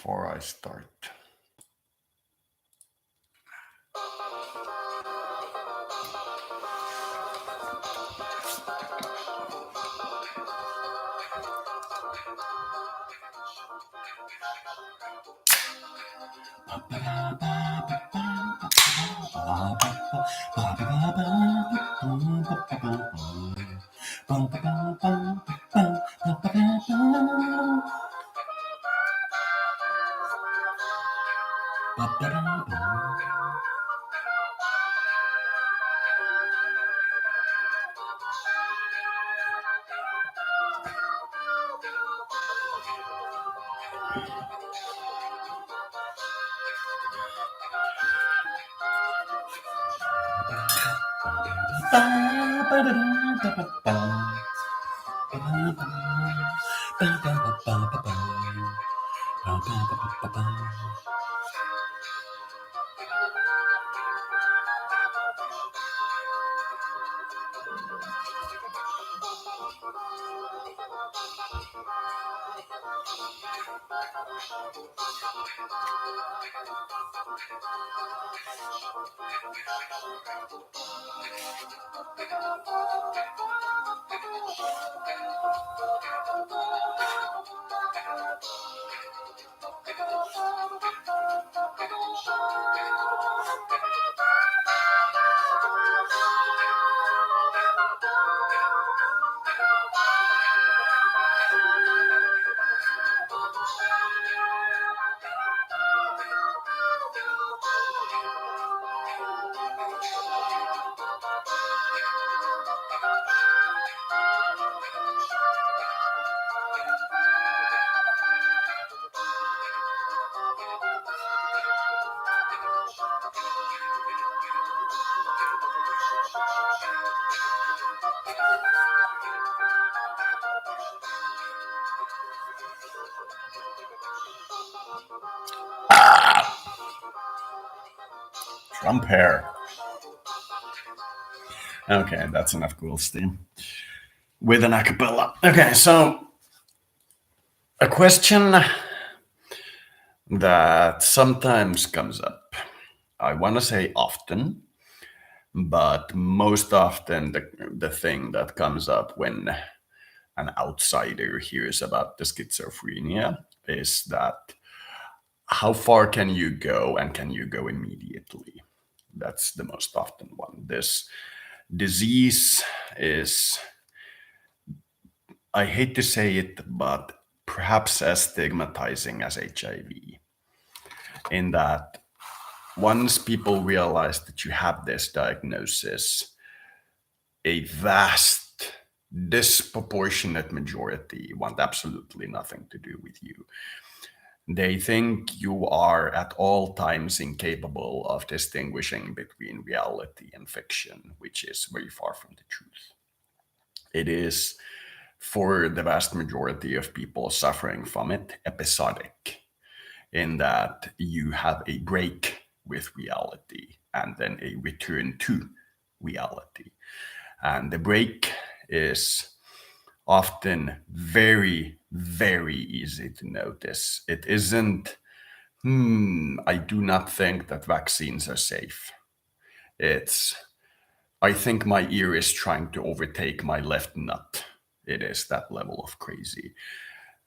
before I start. Trump hair. Okay, that's enough cool steam. With an acapella. Okay, so a question that sometimes comes up. I want to say often, but most often the thing that comes up when an outsider hears about the schizophrenia is that how far can you go and can you go immediately? That's the most often one. This disease is, I hate to say it, but perhaps as stigmatizing as HIV, in that once people realize that you have this diagnosis, a vast, disproportionate majority want absolutely nothing to do with you. They think you are at all times incapable of distinguishing between reality and fiction, which is very far from the truth. It is, for the vast majority of people suffering from it, episodic, in that you have a break with reality and then a return to reality. And the break is often very, very easy to notice. It isn't, I do not think that vaccines are safe. It's, I think my ear is trying to overtake my left nut. It is that level of crazy.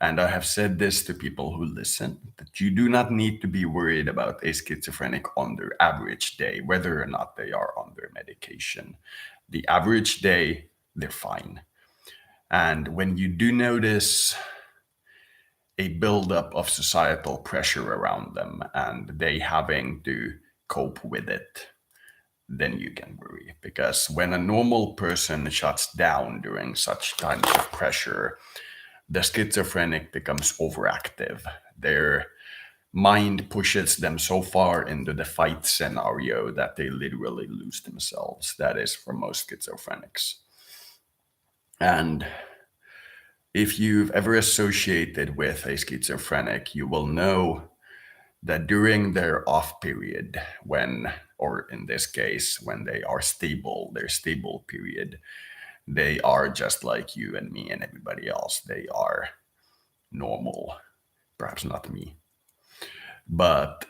And I have said this to people who listen, that you do not need to be worried about a schizophrenic on their average day, whether or not they are on their medication. The average day, they're fine. And when you do notice a buildup of societal pressure around them and they having to cope with it, then you can worry. Because when a normal person shuts down during such kinds of pressure, the schizophrenic becomes overactive. Their mind pushes them so far into the fight scenario that they literally lose themselves. That is for most schizophrenics. And if you've ever associated with a schizophrenic, you will know that during their off period, when, or in this case, when they are stable, their stable period, they are just like you and me and everybody else. They are normal, perhaps not me. But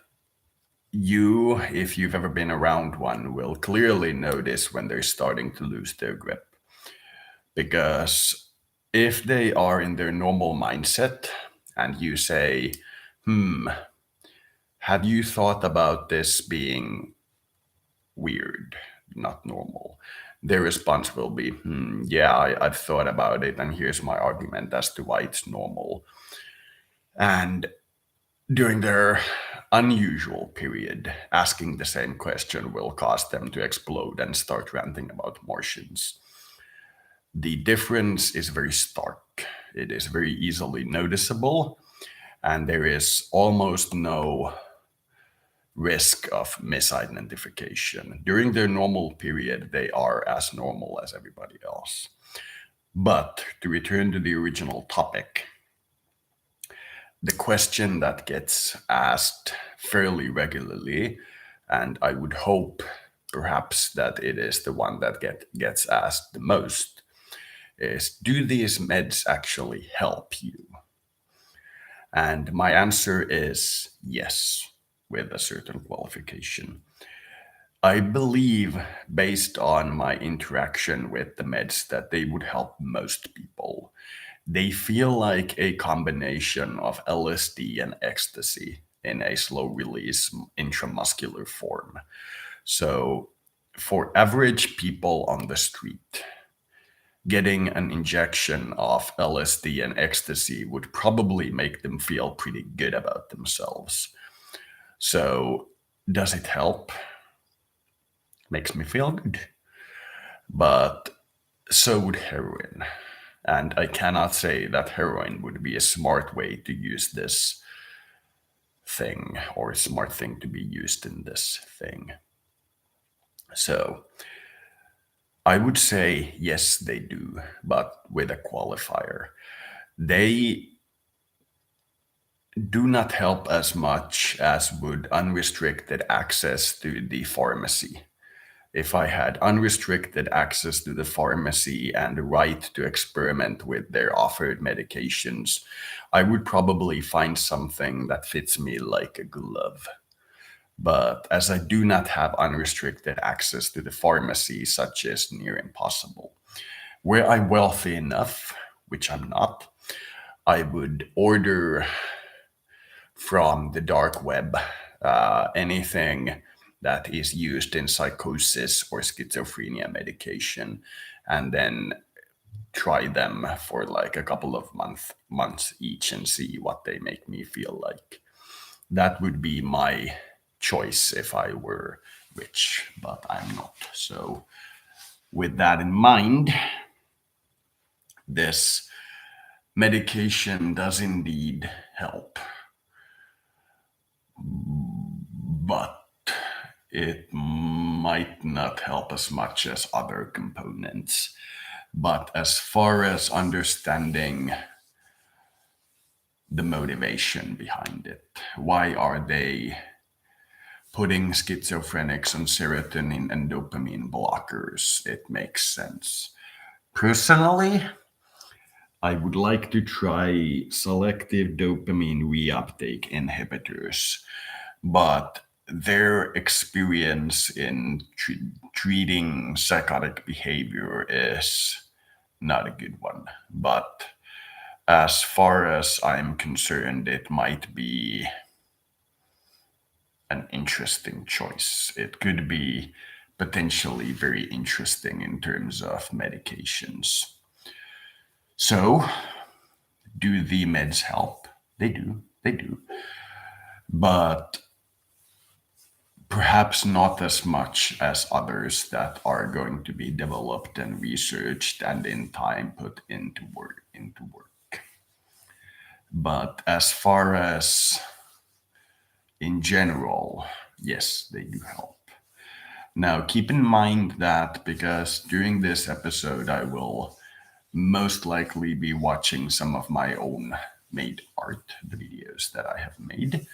you, if you've ever been around one, will clearly notice when they're starting to lose their grip. Because if they are in their normal mindset and you say, have you thought about this being weird, not normal? Their response will be, yeah, I've thought about it, and here's my argument as to why it's normal. And during their unusual period, asking the same question will cause them to explode and start ranting about Martians. The difference is very stark. It is very easily noticeable, and there is almost no risk of misidentification. During their normal period, they are as normal as everybody else. But to return to the original topic, the question that gets asked fairly regularly, and I would hope perhaps that it is the one that gets asked the most, is, do these meds actually help you? And my answer is yes, with a certain qualification. I believe, based on my interaction with the meds, that they would help most people. They feel like a combination of LSD and ecstasy in a slow release intramuscular form. So, for average people on the street, getting an injection of LSD and ecstasy would probably make them feel pretty good about themselves. So, does it help? Makes me feel good. But so would heroin. And I cannot say that heroin would be a smart way to use this thing, or a smart thing to be used in this thing. So I would say yes, they do, but with a qualifier. They do not help as much as would unrestricted access to the pharmacy. If I had unrestricted access to the pharmacy and the right to experiment with their offered medications, I would probably find something that fits me like a glove. But as I do not have unrestricted access to the pharmacy, such is near impossible. Were I wealthy enough, which I'm not, I would order from the dark web anything that is used in psychosis or schizophrenia medication, and then try them for like a couple of months each and see what they make me feel like. That would be my choice if I were rich, but I'm not. So with that in mind, this medication does indeed help, but it might not help as much as other components. But as far as understanding the motivation behind it, why are they putting schizophrenics on serotonin and dopamine blockers? It makes sense. Personally, I would like to try selective dopamine reuptake inhibitors, but their experience in treating psychotic behavior is not a good one. But as far as I'm concerned, it might be an interesting choice. It could be potentially very interesting in terms of medications. So, do the meds help? They do. They do. But perhaps not as much as others that are going to be developed and researched and in time put into work. But as far as in general, yes, they do help. Now, keep in mind that because during this episode, I will most likely be watching some of my own made art, the videos that I have made,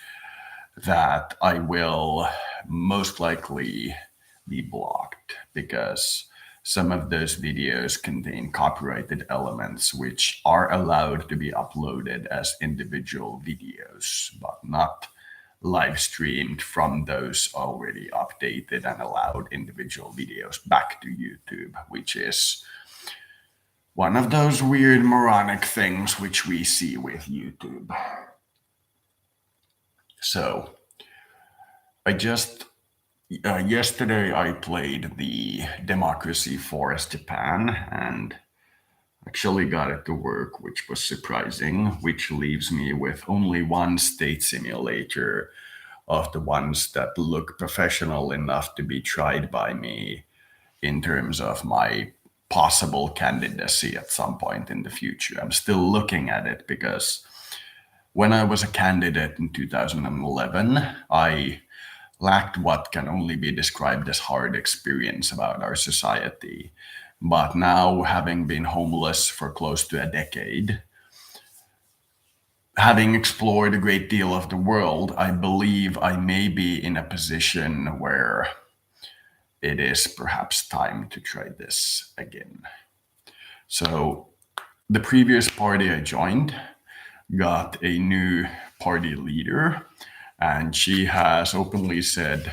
that I will most likely be blocked because some of those videos contain copyrighted elements which are allowed to be uploaded as individual videos, but not live streamed from those already updated and allowed individual videos back to YouTube, which is one of those weird moronic things which we see with YouTube. So I just yesterday I played the Democracy Forest Japan and actually got it to work, which was surprising, which leaves me with only one state simulator of the ones that look professional enough to be tried by me in terms of my possible candidacy at some point in the future. I'm still looking at it because when I was a candidate in 2011, I lacked what can only be described as hard experience about our society. But now, having been homeless for close to a decade, having explored a great deal of the world, I believe I may be in a position where it is perhaps time to try this again. So, the previous party I joined got a new party leader, and she has openly said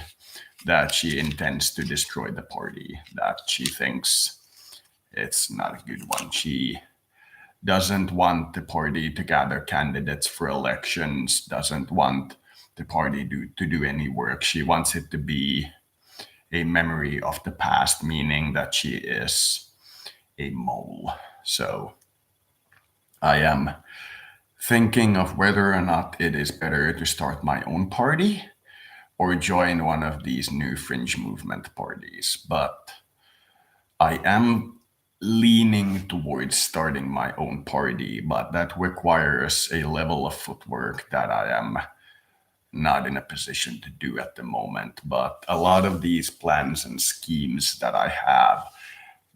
that she intends to destroy the party, that she thinks it's not a good one. She doesn't want the party to gather candidates for elections, doesn't want the party to do any work. She wants it to be a memory of the past, meaning that she is a mole. So I am thinking of whether or not it is better to start my own party or join one of these new fringe movement parties. But I am leaning towards starting my own party, but that requires a level of footwork that I am not in a position to do at the moment. But a lot of these plans and schemes that I have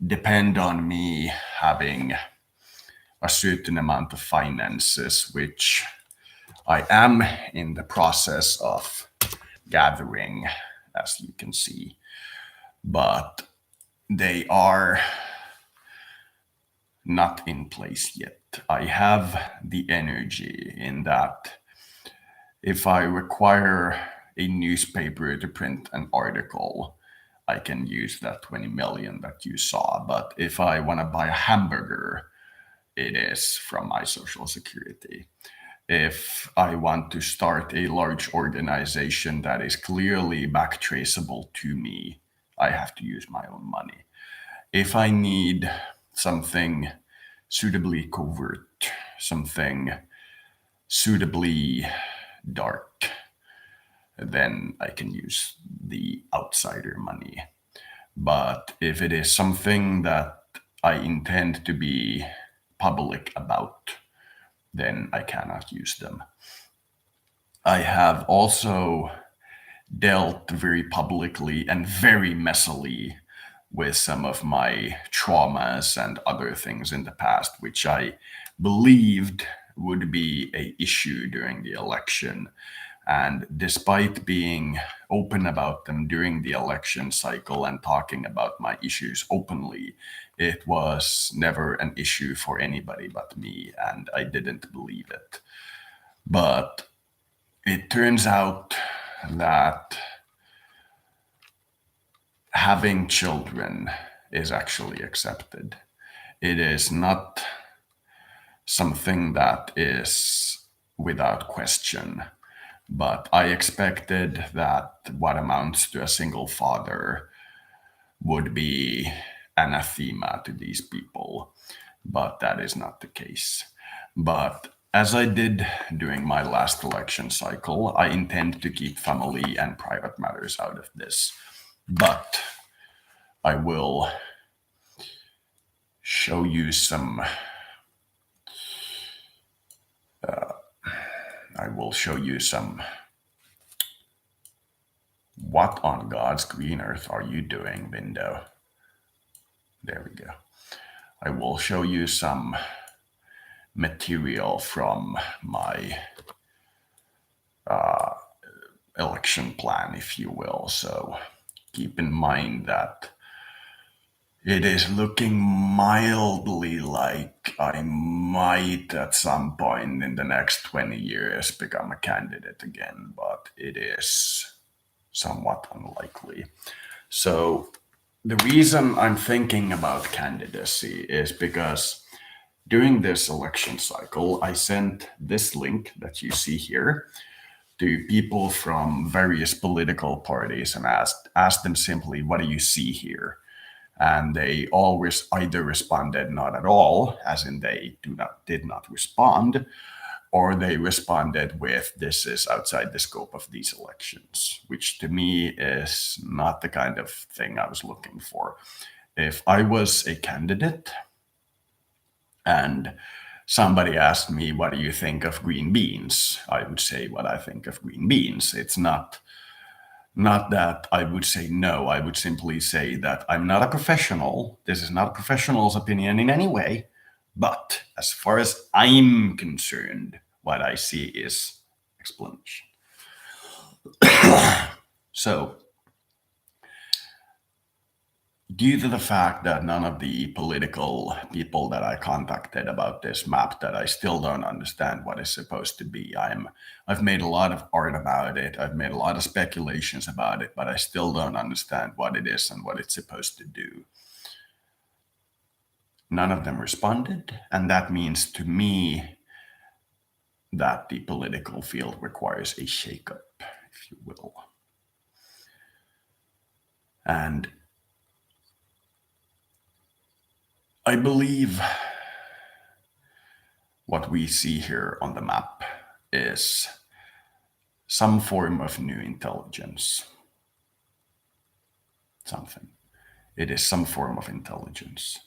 depend on me having a certain amount of finances, which I am in the process of gathering, as you can see. But they are not in place yet. I have the energy in that if I require a newspaper to print an article, I can use that 20 million that you saw. But if I want to buy a hamburger, it is from my social security. If I want to start a large organization that is clearly back traceable to me, I have to use my own money. If I need something suitably covert, something suitably dark, then I can use the outsider money. But if it is something that I intend to be public about, then I cannot use them. I have also dealt very publicly and very messily with some of my traumas and other things in the past, which I believed would be an issue during the election. And despite being open about them during the election cycle and talking about my issues openly, it was never an issue for anybody but me, and I didn't believe it. But it turns out that having children is actually accepted. It is not something that is without question. But I expected that what amounts to a single father would be anathema to these people. But that is not the case. But as I did during my last election cycle, I intend to keep family and private matters out of this. But I will show you some. What on God's green earth are you doing, window? There we go. I will show you some material from my election plan, if you will. So keep in mind that It is looking mildly like I might at some point in the next 20 years become a candidate again, but it is somewhat unlikely. So, the reason I'm thinking about candidacy is because during this election cycle, I sent this link that you see here to people from various political parties and asked them simply, "What do you see here?" And they always either responded not at all, as in they did not respond, or they responded with, "This is outside the scope of these elections," which to me is not the kind of thing I was looking for. If I was a candidate and somebody asked me, "What do you think of green beans?" I would say what I think of green beans. It's not that I would say no, I would simply say that I'm not a professional. This is not a professional's opinion in any way. But as far as I'm concerned, what I see is explanation. So, due to the fact that none of the political people that I contacted about this map, that I still don't understand what it's supposed to be. I've made a lot of art about it. I've made a lot of speculations about it, but I still don't understand what it is and what it's supposed to do. None of them responded, and that means to me that the political field requires a shakeup, if you will. And I believe what we see here on the map is some form of new intelligence. Something. It is some form of intelligence.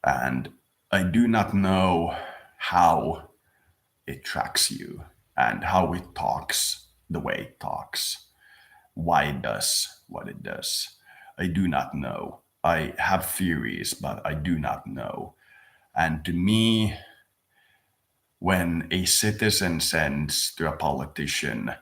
And I do not know how it tracks you and how it talks the way it talks, why it does what it does. I do not know. I have theories, but I do not know. And to me, when a citizen sends to a politician,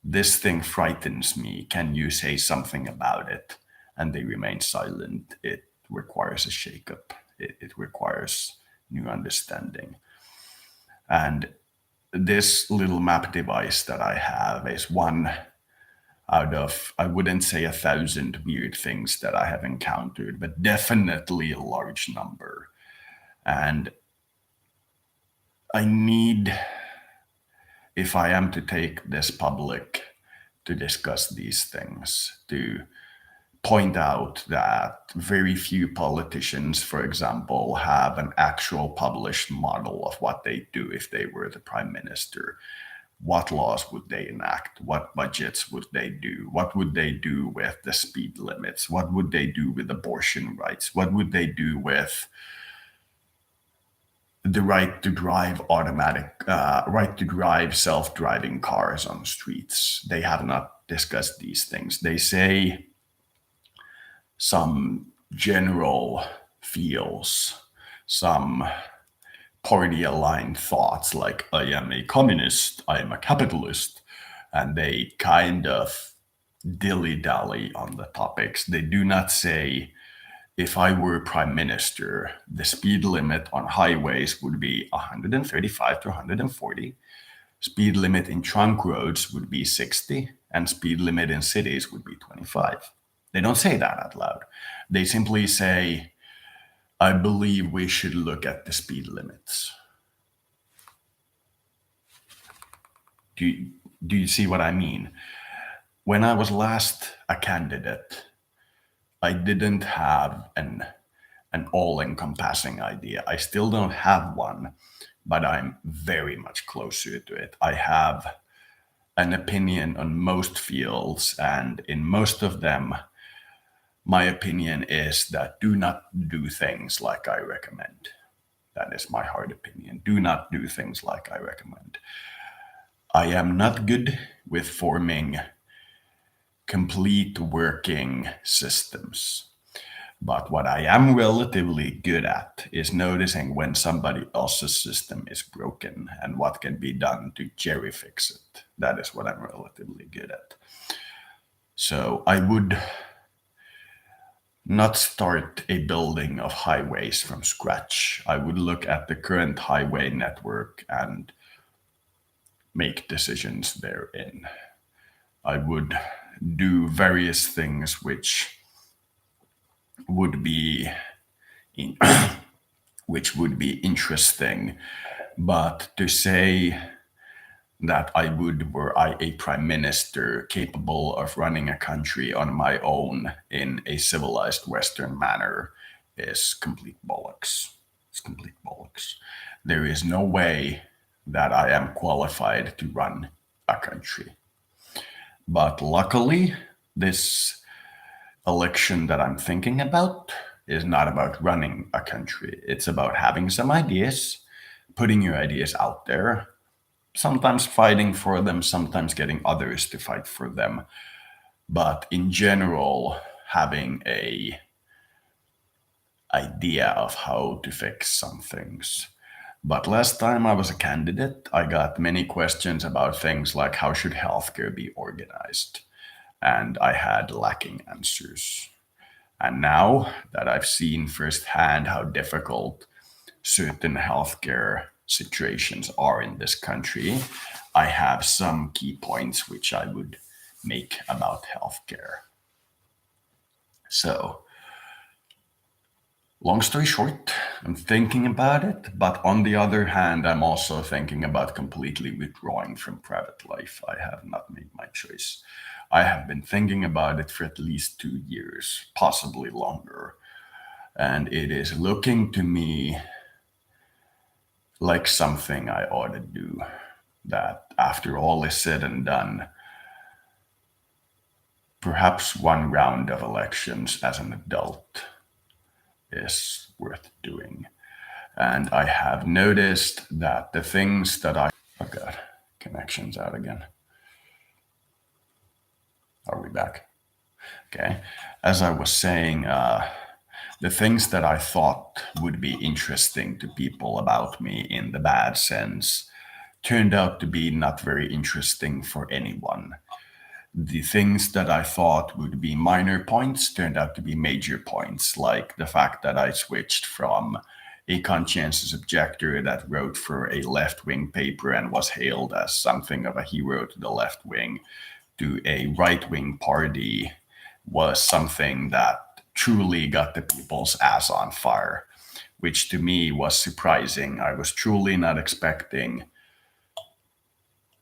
"This thing frightens me, can you say something about it?" and they remain silent, it requires a shakeup. It requires new understanding. And this little map device that I have is one out of, I wouldn't say 1,000 weird things that I have encountered, but definitely a large number. And I need, if I am to take this public, to discuss these things, to point out that very few politicians, for example, have an actual published model of what they do if they were the prime minister. What laws would they enact? What budgets would they do? What would they do with the speed limits? What would they do with abortion rights? What would they do with the right to drive right to drive self-driving cars on streets? They have not discussed these things. They say some general feels, some party aligned thoughts like, "I am a communist, I am a capitalist," and they kind of dilly dally on the topics. They do not say, "If I were prime minister, the speed limit on highways would be 135 to 140. Speed limit in trunk roads would be 60, and speed limit in cities would be 25. They don't say that out loud. They simply say, "I believe we should look at the speed limits." Do you see what I mean? When I was last a candidate, I didn't have an all-encompassing idea. I still don't have one, but I'm very much closer to it. I have an opinion on most fields, and in most of them, my opinion is that do not do things like I recommend. That is my hard opinion. Do not do things like I recommend. I am not good with forming complete working systems. But what I am relatively good at is noticing when somebody else's system is broken and what can be done to jerry fix it. That is what I'm relatively good at. So I would not start a building of highways from scratch. I would look at the current highway network and make decisions therein. I would do various things which would be in, which would be interesting, but to say that I would, were I a prime minister capable of running a country on my own in a civilized Western manner, is complete bollocks. It's complete bollocks. There is no way that I am qualified to run a country. But luckily, this election that I'm thinking about is not about running a country. It's about having some ideas, putting your ideas out there, sometimes fighting for them, sometimes getting others to fight for them. But in general, having a idea of how to fix some things. But last time I was a candidate, I got many questions about things like how should healthcare be organized? And I had lacking answers. And now that I've seen firsthand how difficult certain healthcare situations are in this country, I have some key points which I would make about healthcare. So, long story short, I'm thinking about it, but on the other hand, I'm also thinking about completely withdrawing from private life. I have not made my choice. I have been thinking about it for at least 2 years, possibly longer. And it is looking to me like something I ought to do. That after all is said and done, perhaps one round of elections as an adult is worth doing. And I have noticed that the things that oh God, connection's out again. Are we back? Okay. As I was saying, the things that I thought would be interesting to people about me in the bad sense turned out to be not very interesting for anyone. The things that I thought would be minor points turned out to be major points, like the fact that I switched from a conscientious objector that wrote for a left-wing paper and was hailed as something of a hero to the left wing to a right-wing party was something that truly got the people's ass on fire, which to me was surprising. I was truly not expecting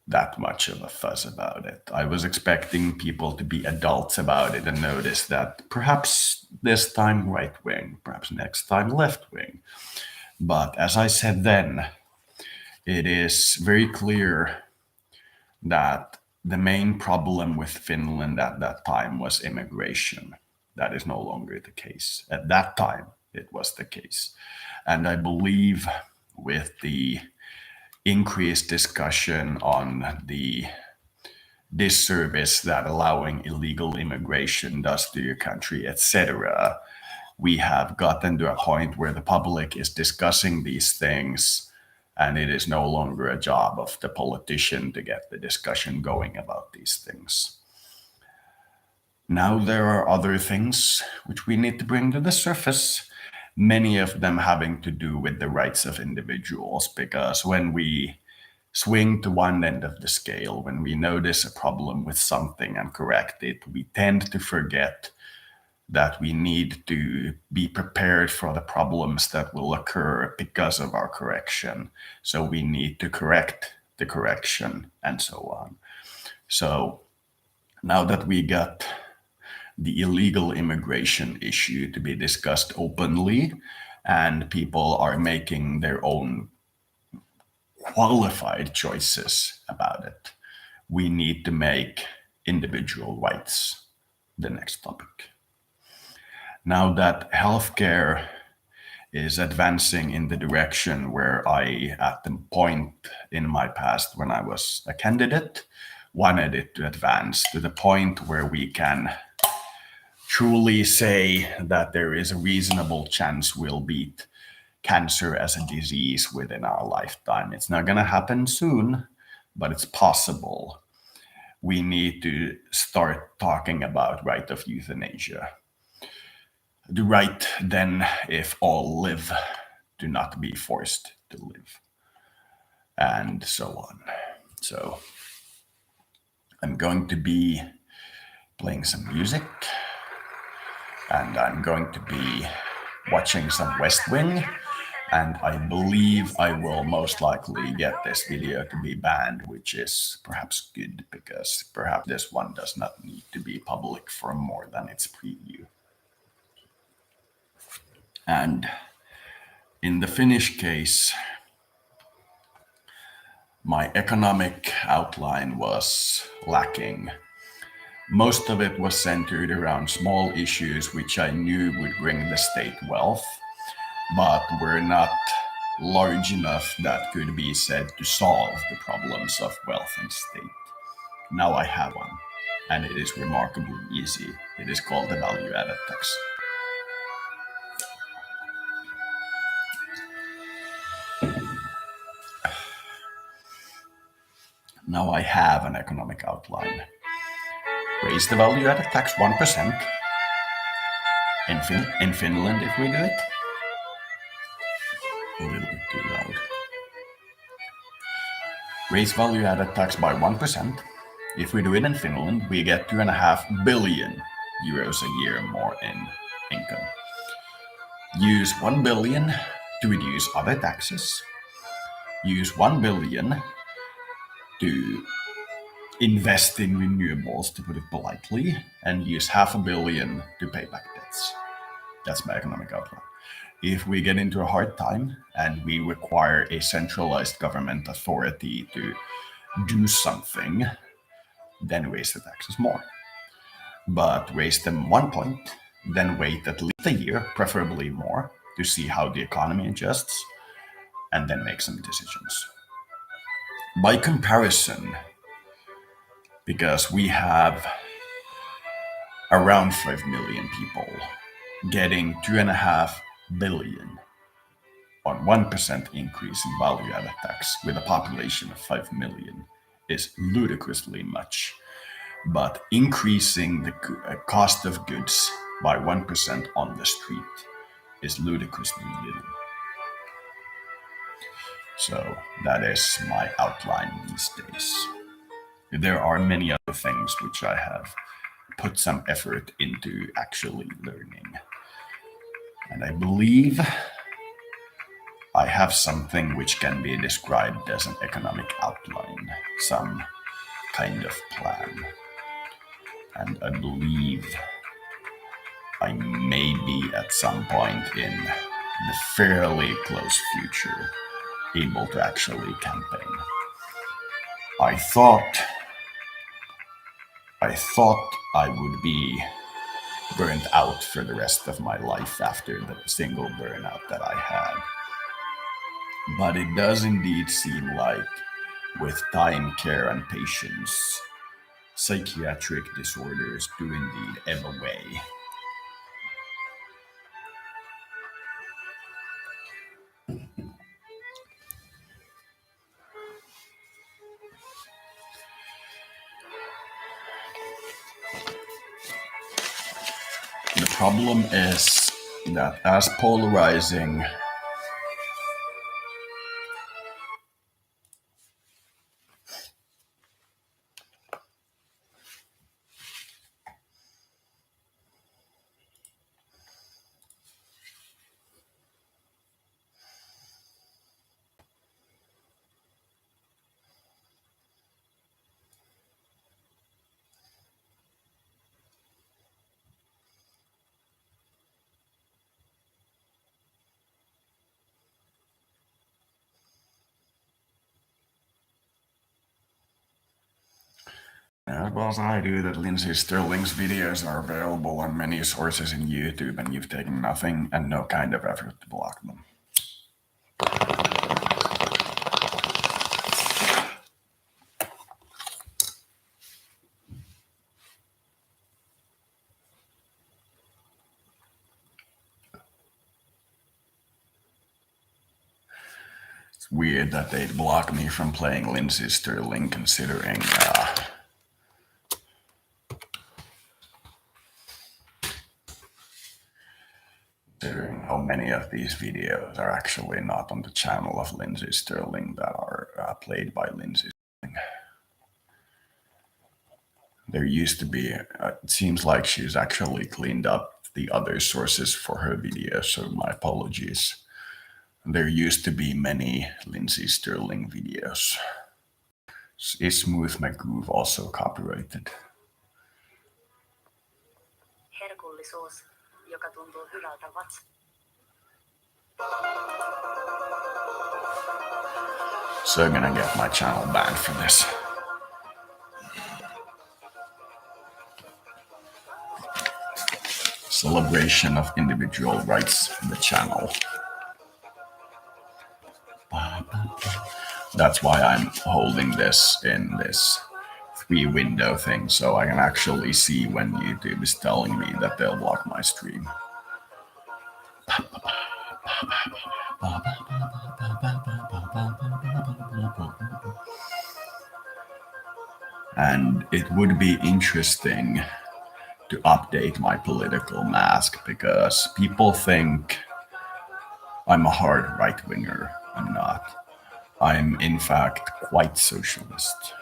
that much of a fuss about it. I was expecting people to be adults about it and notice that perhaps this time right wing, perhaps next time left wing. But as I said then, it is very clear that the main problem with Finland at that time was immigration. That is no longer the case. At that time, it was the case. And I believe with the increased discussion on the disservice that allowing illegal immigration does to your country, etc., we have gotten to a point where the public is discussing these things, and it is no longer a job of the politician to get the discussion going about these things. Now there are other things which we need to bring to the surface, many of them having to do with the rights of individuals, because when we swing to one end of the scale, when we notice a problem with something and correct it, we tend to forget that we need to be prepared for the problems that will occur because of our correction. So we need to correct the correction and so on. So now that we got the illegal immigration issue to be discussed openly, and people are making their own qualified choices about it, we need to make individual rights the next topic. Now that healthcare is advancing in the direction where I, at the point in my past when I was a candidate, wanted it to advance to the point where we can truly say that there is a reasonable chance we'll beat cancer as a disease within our lifetime. It's not going to happen soon, but it's possible. We need to start talking about right of euthanasia. Do right then if all live, do not be forced to live, and so on. So I'm going to be playing some music, and I'm going to be watching some West Wing, and I believe I will most likely get this video to be banned, which is perhaps good, because perhaps this one does not need to be public for more than its preview. And in the Finnish case, my economic outline was lacking. Most of it was centered around small issues which I knew would bring the state wealth, but were not large enough that could be said to solve the problems of wealth and state. Now I have one, and it is remarkably easy. It is called the value-added tax. Now I have an economic outline. Raise the value-added tax 1%. In Finland, if we do it. A little bit too loud. Raise value-added tax by 1%. If we do it in Finland, we get 2.5 billion euros a year more in income. Use 1 billion to reduce other taxes. Use 1 billion to invest in renewables, to put it politely, and use 500 million to pay back debts. That's my economic outline. If we get into a hard time and we require a centralized government authority to do something, then raise the taxes more. But raise them 1 point, then wait at least a year, preferably more, to see how the economy adjusts, and then make some decisions. By comparison, because we have around 5 million people, getting 2.5 billion on 1% increase in value-added tax with a population of 5 million is ludicrously much. But increasing the cost of goods by 1% on the street is ludicrously little. So that is my outline these days. There are many other things which I have put some effort into actually learning. And I believe I have something which can be described as an economic outline, some kind of plan. And I believe I may be at some point in the fairly close future able to actually campaign. I thought I would be burned out for the rest of my life after the single burnout that I had. But it does indeed seem like, with time, care, and patience, psychiatric disorders do indeed ebb away. The problem is that as polarizing as well as I do, that Lindsay Sterling's videos are available on many sources in YouTube, and you've taken nothing and no kind of effort to block them. It's weird that they'd block me from playing Lindsay Sterling, considering of these videos are actually not on the channel of Lindsay Sterling that are played by Lindsay Sterling. There used to be, it seems like she's actually cleaned up the other sources for her videos, so my apologies. There used to be many Lindsay Sterling videos. Is Smooth McGoove also copyrighted? Herkullisuus, joka tuntuu hyvältä So I'm gonna get my channel banned for this. Celebration of individual rights in the channel. That's why I'm holding this in this 3-window thing, so I can actually see when YouTube is telling me that they'll block my stream. And it would be interesting to update my political mask because people think I'm a hard right-winger. I'm not. I'm in fact quite socialist.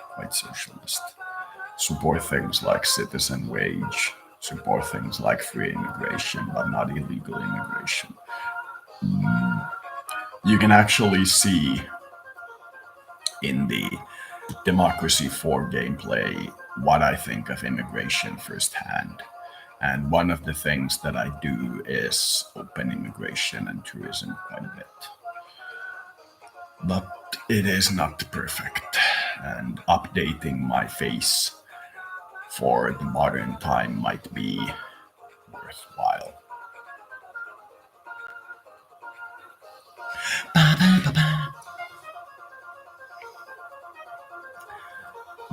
Support things like citizen wage, support things like free immigration, but not illegal immigration. You can actually see in the Democracy 4 gameplay what I think of immigration firsthand. And one of the things that I do is open immigration and tourism quite a bit. But it is not perfect, and updating my face for the modern time might be worthwhile.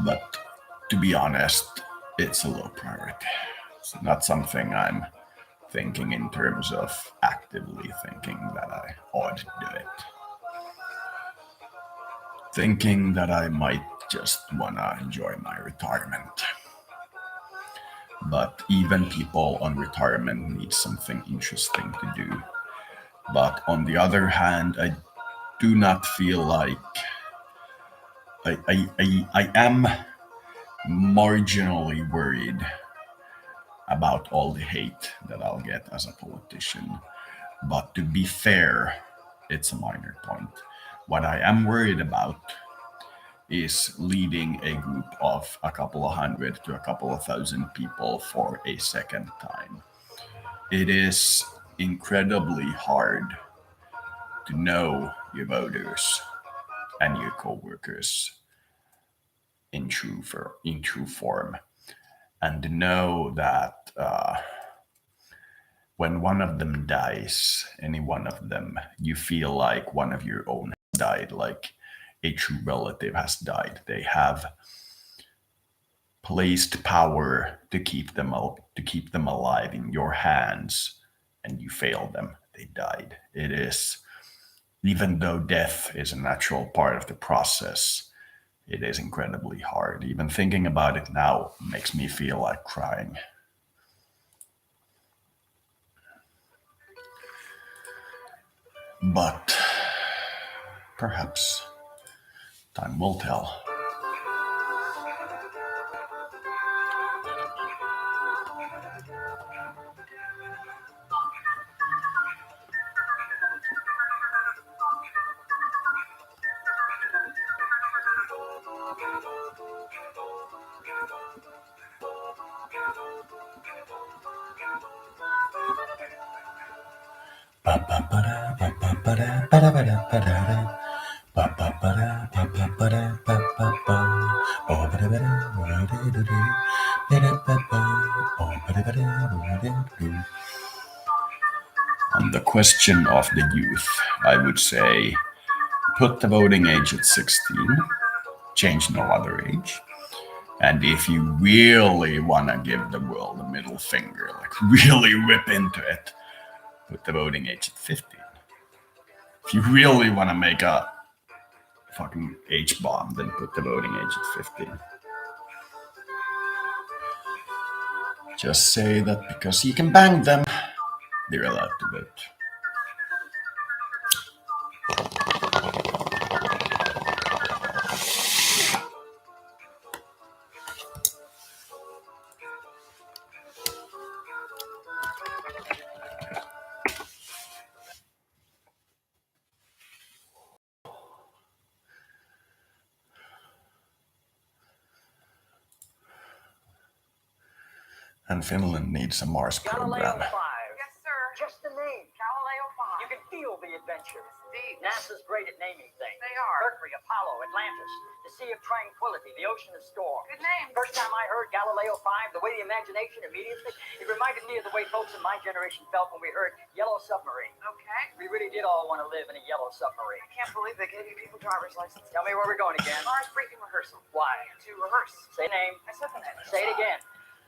But to be honest, it's a low priority. It's not something I'm thinking in terms of actively thinking that I ought to do it. Thinking that I might just wanna enjoy my retirement. But even people on retirement need something interesting to do. But on the other hand, I do not feel like I am marginally worried about all the hate that I'll get as a politician. But to be fair, it's a minor point. What I am worried about is leading a group of a couple of hundred to a couple of thousand people for a second time. It is incredibly hard to know your voters and your co-workers in true form, and to know that when one of them dies, any one of them, you feel like one of your own has died, like a true relative has died. They have placed power to keep them alive in your hands, and you fail them. They died. It is, even though death is a natural part of the process, it is incredibly hard. Even thinking about it now makes me feel like crying. But perhaps time will tell. On the question of the youth, I would say put the voting age at 16, change no other age. And if you really want to give the world a middle finger, like really rip into it, put the voting age at 15. If you really want to make a fucking H-bomb, then put the voting age at 15. Just say that because you can bang them, they're allowed to vote. And Finland needs a Mars Galileo program. 5. Yes, sir. Just the name. Galileo 5. You can feel the adventure. Indeed. NASA's great at naming things. They are. Mercury, Apollo, Atlantis, the Sea of Tranquility, the Ocean of Storms. Good names. First time I heard Galileo 5, the way the imagination immediately, it reminded me of the way folks in my generation felt when we heard Yellow Submarine. Okay. We really did all want to live in a yellow submarine. I can't believe they gave you people driver's license. Tell me where we're going again. Mars briefing rehearsal. Why? To rehearse. Say name. I said the name. Say it again.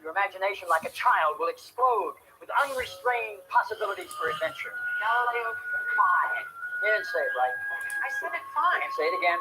Your imagination, like a child, will explode with unrestrained possibilities for adventure. Galileo 5. You didn't say it right. I said it fine. Say it again.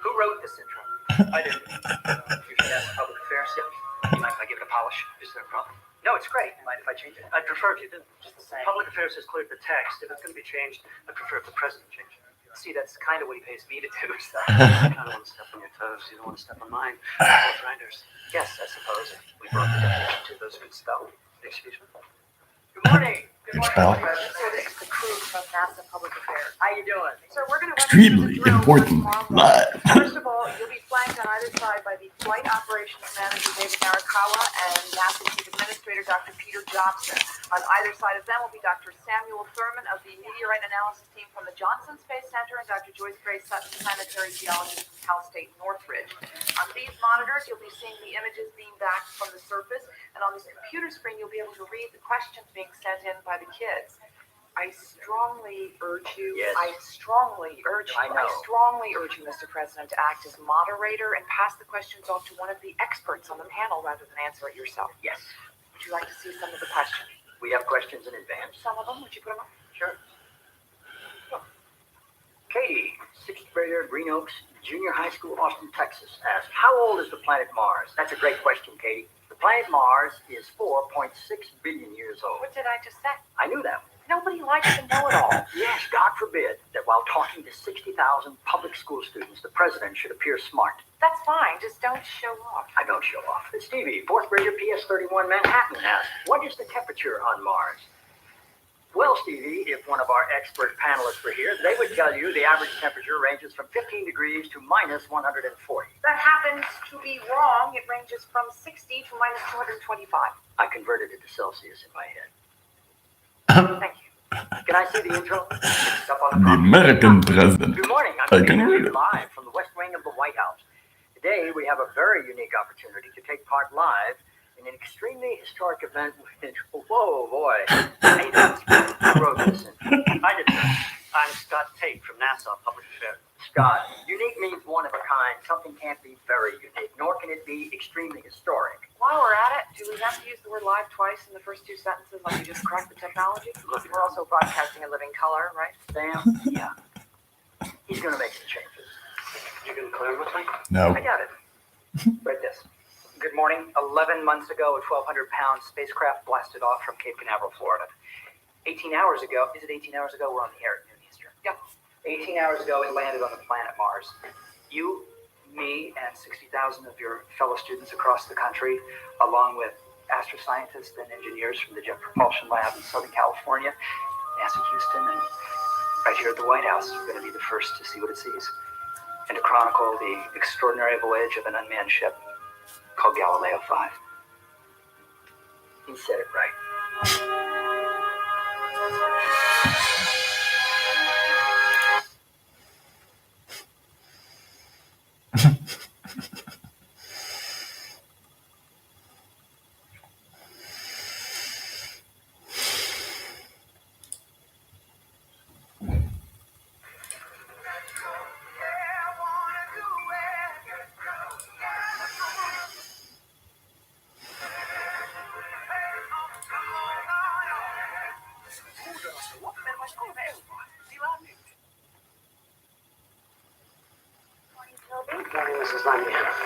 Who wrote this intro? I did. You should ask public affairs. Yeah. You mind if I give it a polish? Is there a problem? No, it's great. You mind if I change it? I'd prefer if you didn't. Just the same. Public affairs has cleared the text. If it's going to be changed, I'd prefer if the president changed it. See, that's kind of what he pays me to do. So I don't want to step on your toes. You don't want to step on mine. Both writers. Yes, I suppose. We brought the definition to those who can spell. Excuse me. Good morning. Good spell. So this is the crew from NASA Public Affairs. How you doing? So we're going to Extremely important. Live. First of all, you'll be flanked on either side by the Flight Operations Manager, David Narakawa, and NASA Chief Administrator, Dr. Peter Jobson. On either side of them will be Dr. Samuel Thurman of the Meteorite Analysis Team from the Johnson Space Center and Dr. Joyce Gray Sutton, Planetary Geologist from Cal State Northridge. On these monitors, you'll be seeing the images being back from the surface, and on this computer screen, you'll be able to read the questions being sent in by the kids. I strongly urge you, Yes. I strongly urge you, I know. I strongly urge you, Mr. President, to act as moderator and pass the questions off to one of the experts on the panel rather than answer it yourself. Yes. Would you like to see some of the questions? We have questions in advance. Some of them, would you put them up? Sure. Katie, 6th grader, Green Oaks, Junior High School, Austin, Texas, asked, how old is the planet Mars? That's a great question, Katie. The planet Mars is 4.6 billion years old. What did I just say? I knew that. Nobody likes to know it all. Yes, God forbid that while talking to 60,000 public school students, the president should appear smart. That's fine, just don't show off. I don't show off. Stevie, 4th grader, PS31, Manhattan, asked, what is the temperature on Mars? Well, Stevie, if one of our expert panelists were here, they would tell you the average temperature ranges from 15 degrees to minus 140. That happens to be wrong. It ranges from 60 to minus 225. I converted it to Celsius in my head. Thank you. Can I see the intro? It's up on The the American president. Good morning. I'm I can coming to read you it. live from the West Wing of the White House. Today, we have a very unique opportunity to take part live in an extremely historic event with, whoa, boy. I wrote this in. I did that. I'm Scott Tate from NASA Public Affairs. Scott, unique means one of a kind. Something can't be very unique, nor can it be extremely historic. While we're at it, do we have to use the word live twice in the first two sentences like we just cracked the technology? We're also broadcasting in living color, right? Sam? Yeah. He's going to make some changes. You can clear with me? No. I got it. Read this. Good morning. 11 months ago, a 1,200-pound spacecraft blasted off from Cape Canaveral, Florida. 18 hours ago, is it 18 hours ago? We're on the air at noon Eastern. Yeah. 18 hours ago, it landed on the planet Mars. You, me, and 60,000 of your fellow students across the country, along with astroscientists and engineers from the Jet Propulsion Lab in Southern California, NASA Houston, and right here at the White House, are going to be the first to see what it sees and to chronicle the extraordinary voyage of an unmanned ship called Galileo 5. He said it right.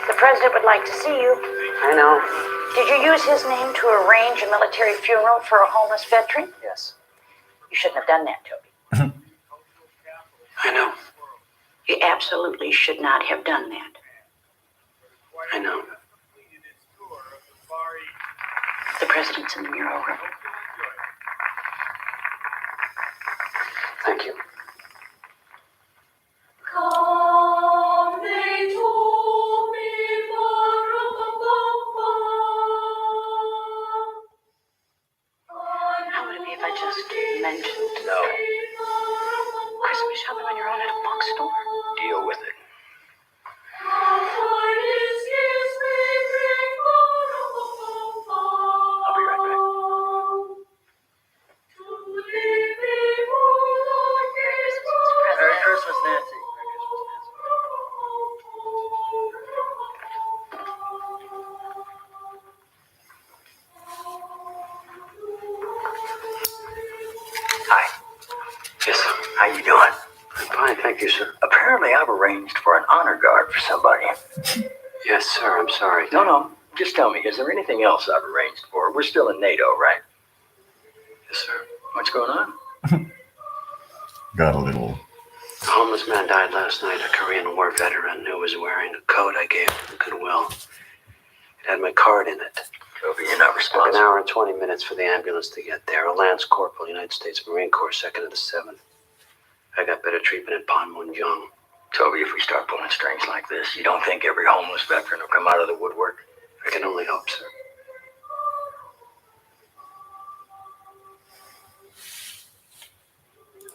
The president would like to see you. I know. Did you use his name to arrange a military funeral for a homeless veteran? Yes. You shouldn't have done that, Toby. I know. You absolutely should not have done that. I know. The president's in the mural room. Thank you. Come, they told me, Christmas, Nancy. Merry Christmas, Nancy. Hi. Yes, sir. How you doing? I'm fine, thank you, sir. Apparently, I've arranged for an honor guard for somebody. Yes, sir, I'm sorry. No. Just tell me, is there anything else I've arranged for? We're still in NATO, right? Yes, sir. What's going on? Got a little. A homeless man died last night, a Korean War veteran who was wearing a coat I gave him at Goodwill. It had my card in it. Toby, you're not Took an responsible. hour and 20 minutes for the ambulance to get there. A Lance Corporal, United States Marine Corps, 2nd of the 7th. I got better treatment in Panmunjom. Toby, if we start pulling strings like this, you don't think every homeless veteran will come out of the woodwork? I can only hope, sir.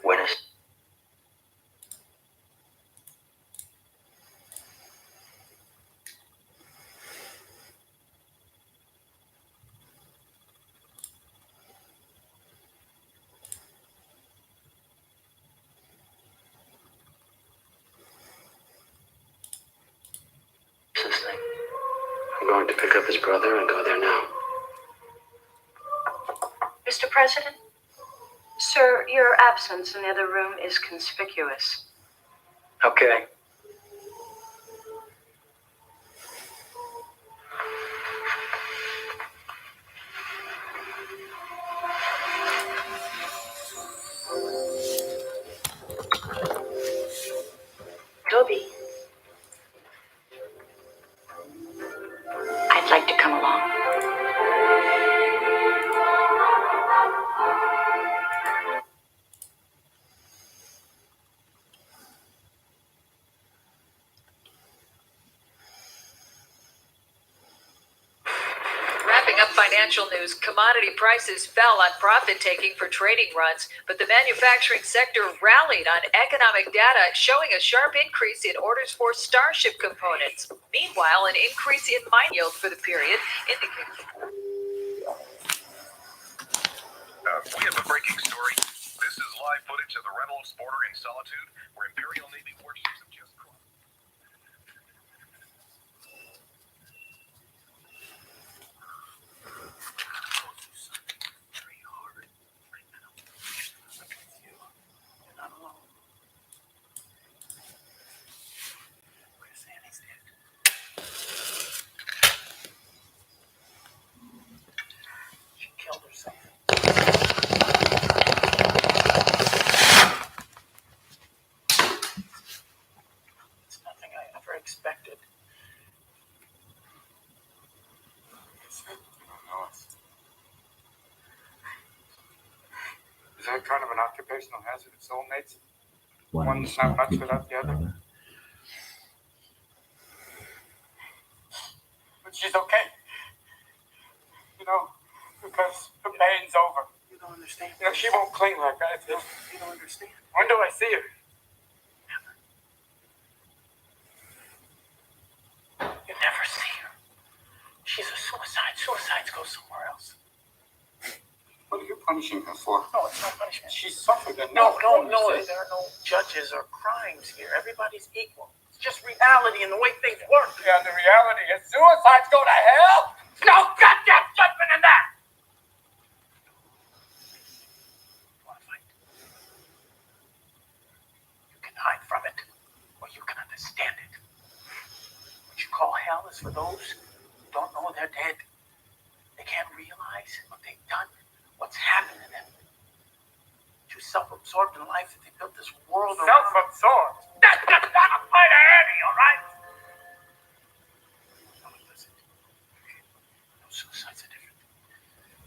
When is... This thing. I'm going to pick up his brother and go there now. Mr. President? Sir, your absence in the other room is conspicuous. Okay. Toby. I'd like to come along. Wrapping up financial news, commodity prices fell on profit-taking for trading runs, but the manufacturing sector rallied on economic data showing a sharp increase in orders for Starship components. Meanwhile, an increase in mine yield for the period indicates... We have a breaking story. This is live footage of the Rebels border in Solitude, where Imperial Navy warships have just crossed. Very hard right now. I'm with you. You're not alone. Where's Annie's dead? She killed herself. It's nothing I ever expected. Is that kind of an occupational hazard of soulmates? One's not much with without the each other. But she's okay. You know, because the pain's over. You don't understand. You know, she won't cling like I do. You don't understand. When do I see her? You never see her. She's a suicide. Suicides go somewhere else. What are you punishing her for? No, it's not punishment. She suffered enough. No. sis. There are no judges or crimes here. Everybody's equal. It's just reality and the way things work. Yeah, the reality is suicides go to hell? No goddamn judgment in that! You want to fight? You can hide from it, or you can understand it. What you call hell is for those who don't know they're dead. They can't realize what they've done, what's happened to them. Too self-absorbed in life that they built this world around. Self-absorbed? That does not apply to Annie, all right? No, listen. No, suicides are different.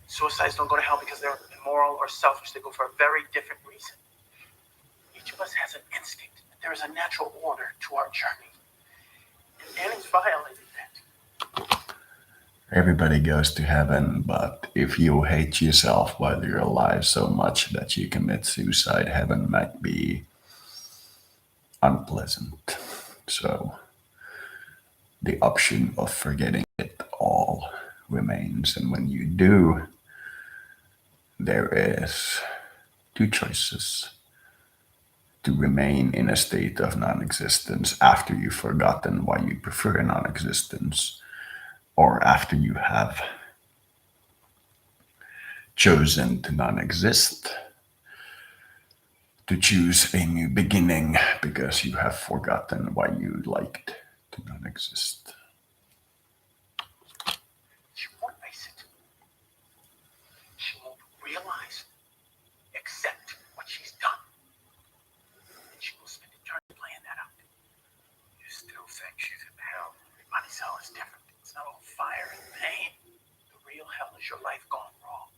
Suicides don't go to hell because they're immoral or selfish. They go for a very different reason. Each of us has an instinct. There is a natural order to our journey. And Annie's violated that. Everybody goes to heaven, but if you hate yourself while you're alive so much that you commit suicide, heaven might be unpleasant. So the option of forgetting it all remains. And when you do, there is two choices: to remain in a state of non-existence after you've forgotten why you prefer non-existence, or after you have chosen to non-exist, to choose a new beginning because you have forgotten why you liked to non-exist. She won't face it. She won't realize, accept what she's done. And she will spend eternity playing that out. You still think she's in hell? Everybody's hell is different. It's not all fire and pain. The real hell is your life gone wrong.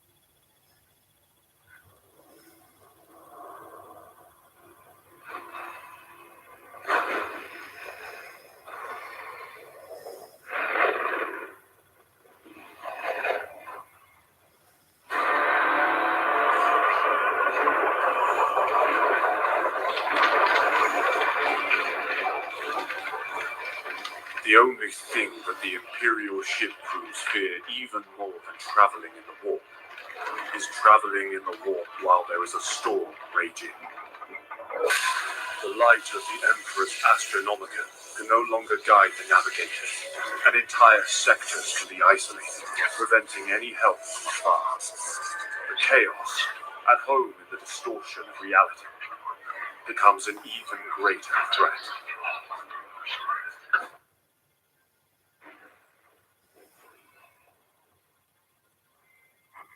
The only thing that the Imperial ship crews fear even more than traveling in the warp is traveling in the warp while there is a storm raging. The light of the Emperor's Astronomica can no longer guide the navigators, and entire sectors can be isolated, preventing any help from afar. The chaos, at home in the distortion of reality, becomes an even greater threat.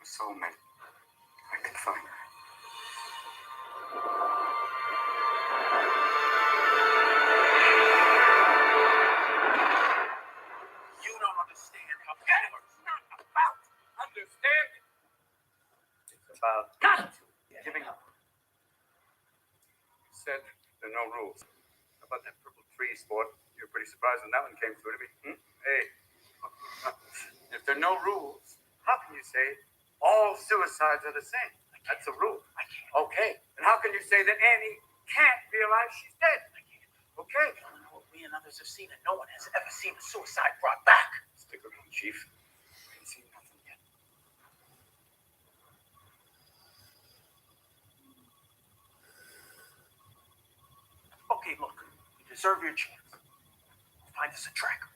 Soulmate. I can find her. You don't understand how it's not about understanding. It's about giving up. You said there are no rules. How about that purple tree sport? You're pretty surprised when that one came through to me. Hey, if there are no rules, how can you say all suicides are the same? That's a rule. I can't. Okay. And how can you say that Annie can't realize she's dead? I can't. Okay. You don't know what we and others have seen, and no one has ever seen a suicide brought back. Stick around, Chief. I ain't seen nothing yet. Okay, look. You deserve your chance. Find us a tracker.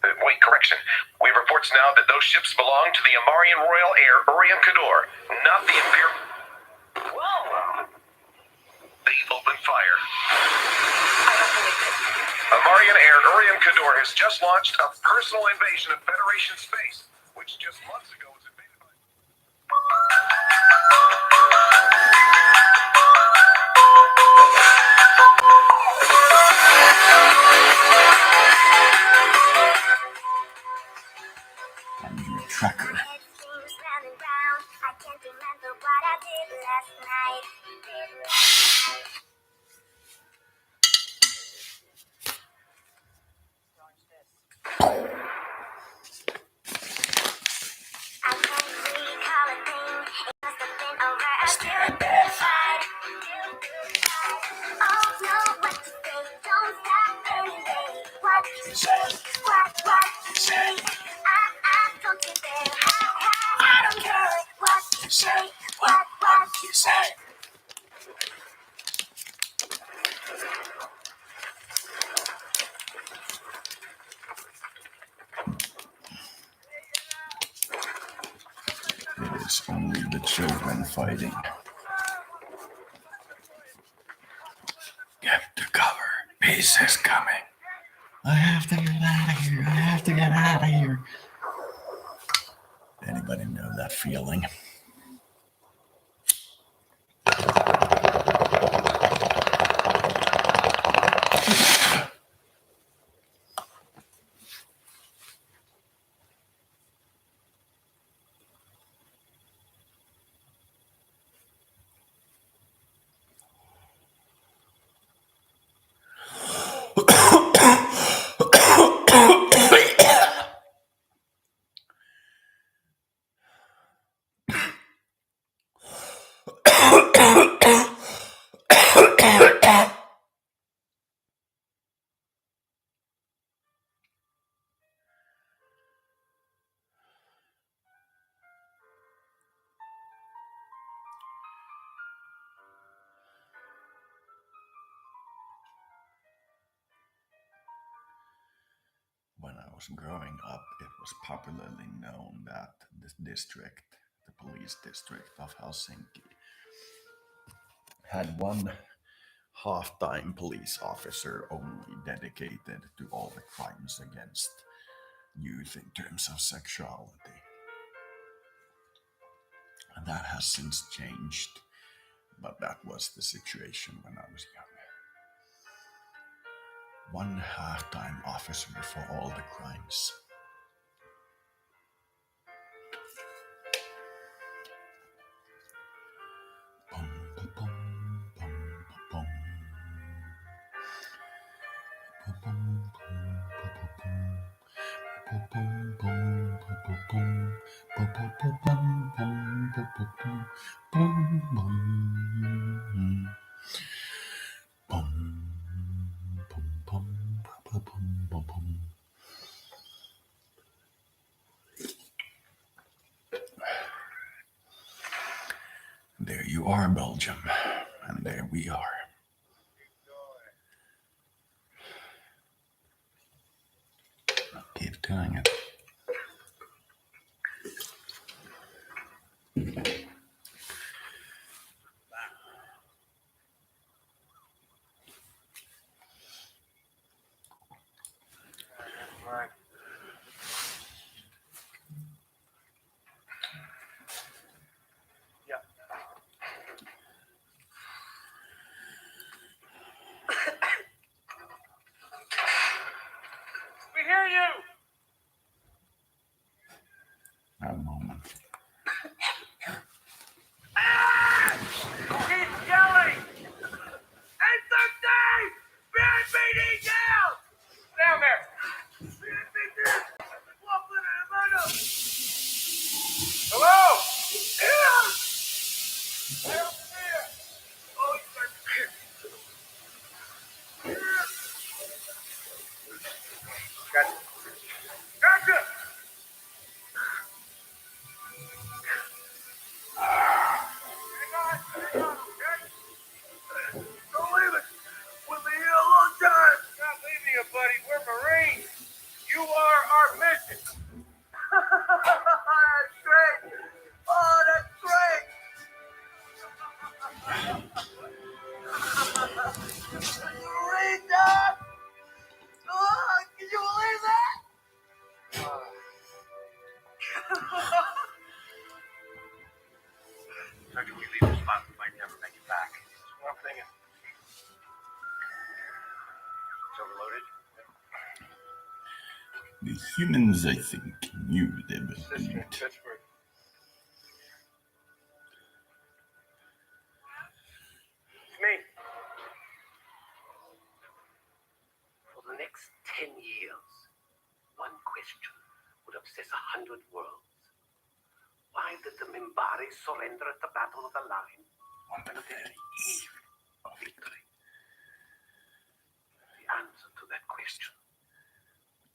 Wait, correction. We have reports now that those ships belong to the Amarian Royal Air Uriam Kador, not the Imperial. Whoa! They opened fire. Amarian Air Uriam Kador has just launched a personal invasion of Federation space, which just months ago was invaded by... Tracker. It's only the children fighting. Get to cover. Peace is coming. I have to get out of here. I have to get out of here. Anybody know that feeling? When I was growing up, it was popularly known that this district, the police district of Helsinki, had one half-time police officer only dedicated to all the crimes against youth in terms of sexuality. And that has since changed, but that was the situation when I was young. One half-time officer for all the crimes. There you are, Belgium, and there we are. Keep doing it. Right. Yeah. We hear you. A moment. Keep yelling. 813! BNPD down! Down there. BNPD. Hello? Here. Here. Oh, here. Gotcha. Gotcha. Hang on, okay? Don't leave it. We'll be here a long time. Not leaving you, buddy. We're Marines. You are our mission. That's great. Oh, that's great. Marine dog. Oh, can you believe that? After we leave this spot, we might never make it back. That's what I'm thinking. It's overloaded. The humans, I think, knew they would do it. Pittsburgh. It's me. For the next 10 years, one question would obsess 100 worlds. Why did the Mimbari surrender at the Battle of the Line on the very eve of victory? The answer to that question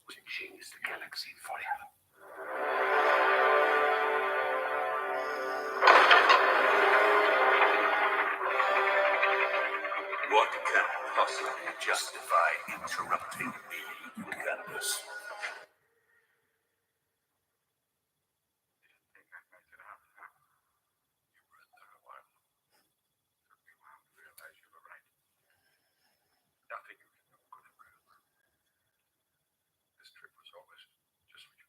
would change the galaxy forever. What can possibly justify interrupting me, Ugandus? Nothing you can know could improve. This trip was always just for you.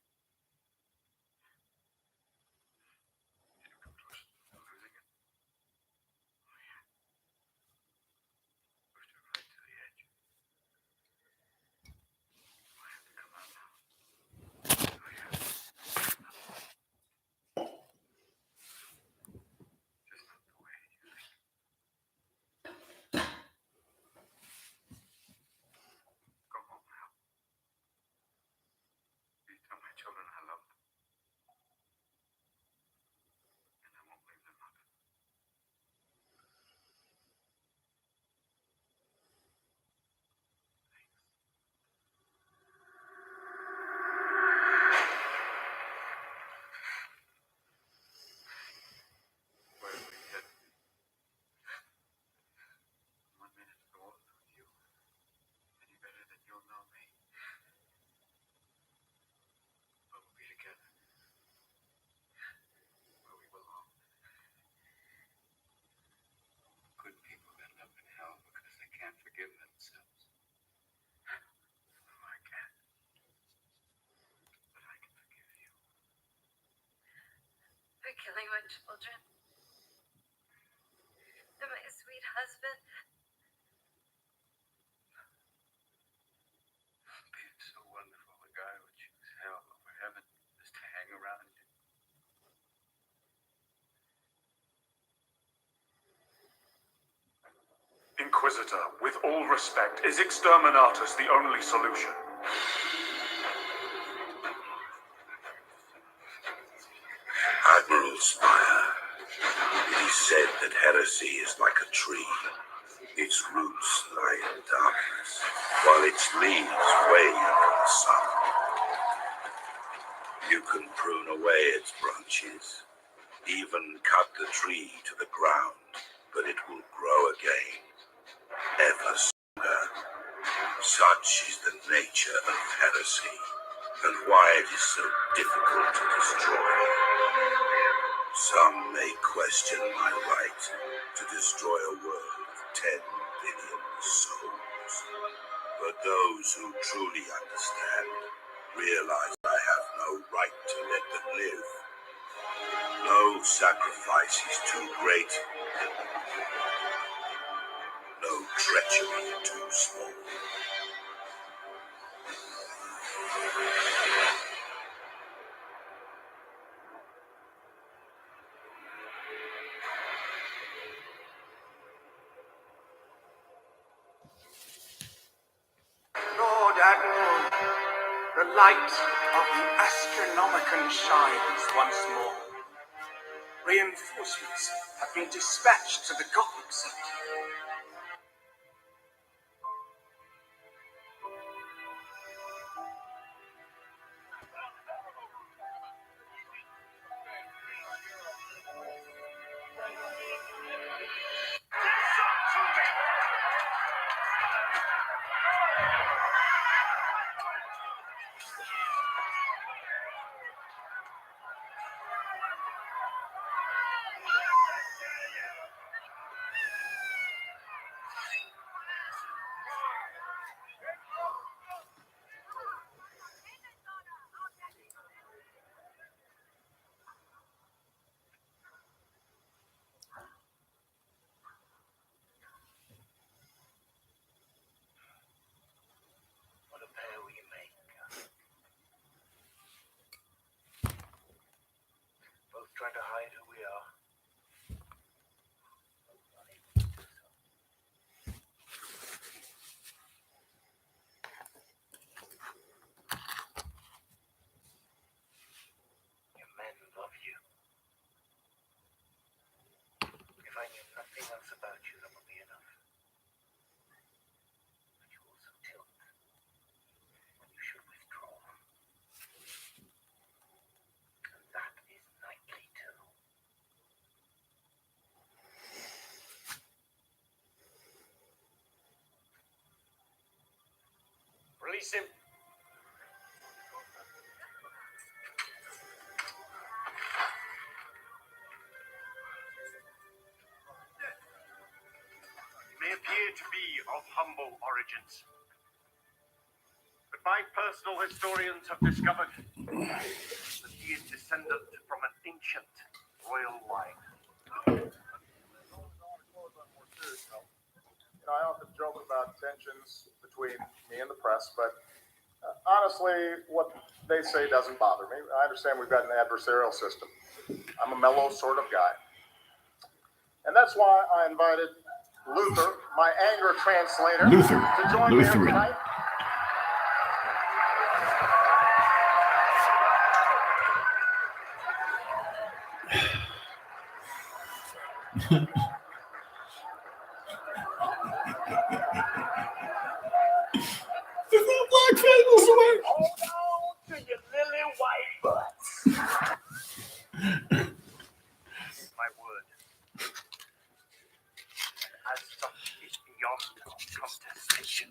for killing my children. And my sweet husband. Being so wonderful, a guy would choose hell over heaven just to hang around you. Inquisitor, with all respect, is exterminatus the only solution? Admiral Spire, it is said that heresy is like a tree. Its roots lie in darkness, while its leaves wave in the sun. You can prune away its branches, even cut the tree to the ground, but it will grow again, ever stronger. Such is the nature of heresy, and why it is so difficult to destroy. Some may question my right to destroy a world of 10 billion souls, but those who truly understand realize I have no right to let them live. No sacrifice is too great, no treachery too small. Lord Admiral, the light of the Astronomicon shines once more. Reinforcements have been dispatched to the Gothic sector. What a pair we make. Both trying to hide who we are. Your men love you. If I knew nothing else about you, that would be enough. But you also tilt when you should withdraw. And that is knightly too. Release him. He may appear to be of humble origins, but my personal historians have discovered that he is descendant from an ancient royal line. I often joke about tensions between me and the press, but honestly, what they say doesn't bother me. I understand we've got an adversarial system. I'm a mellow sort of guy. And that's why I invited Luther, my anger translator, to join me here tonight. Hold on to your lily white butts. My word. As such, is beyond contestation.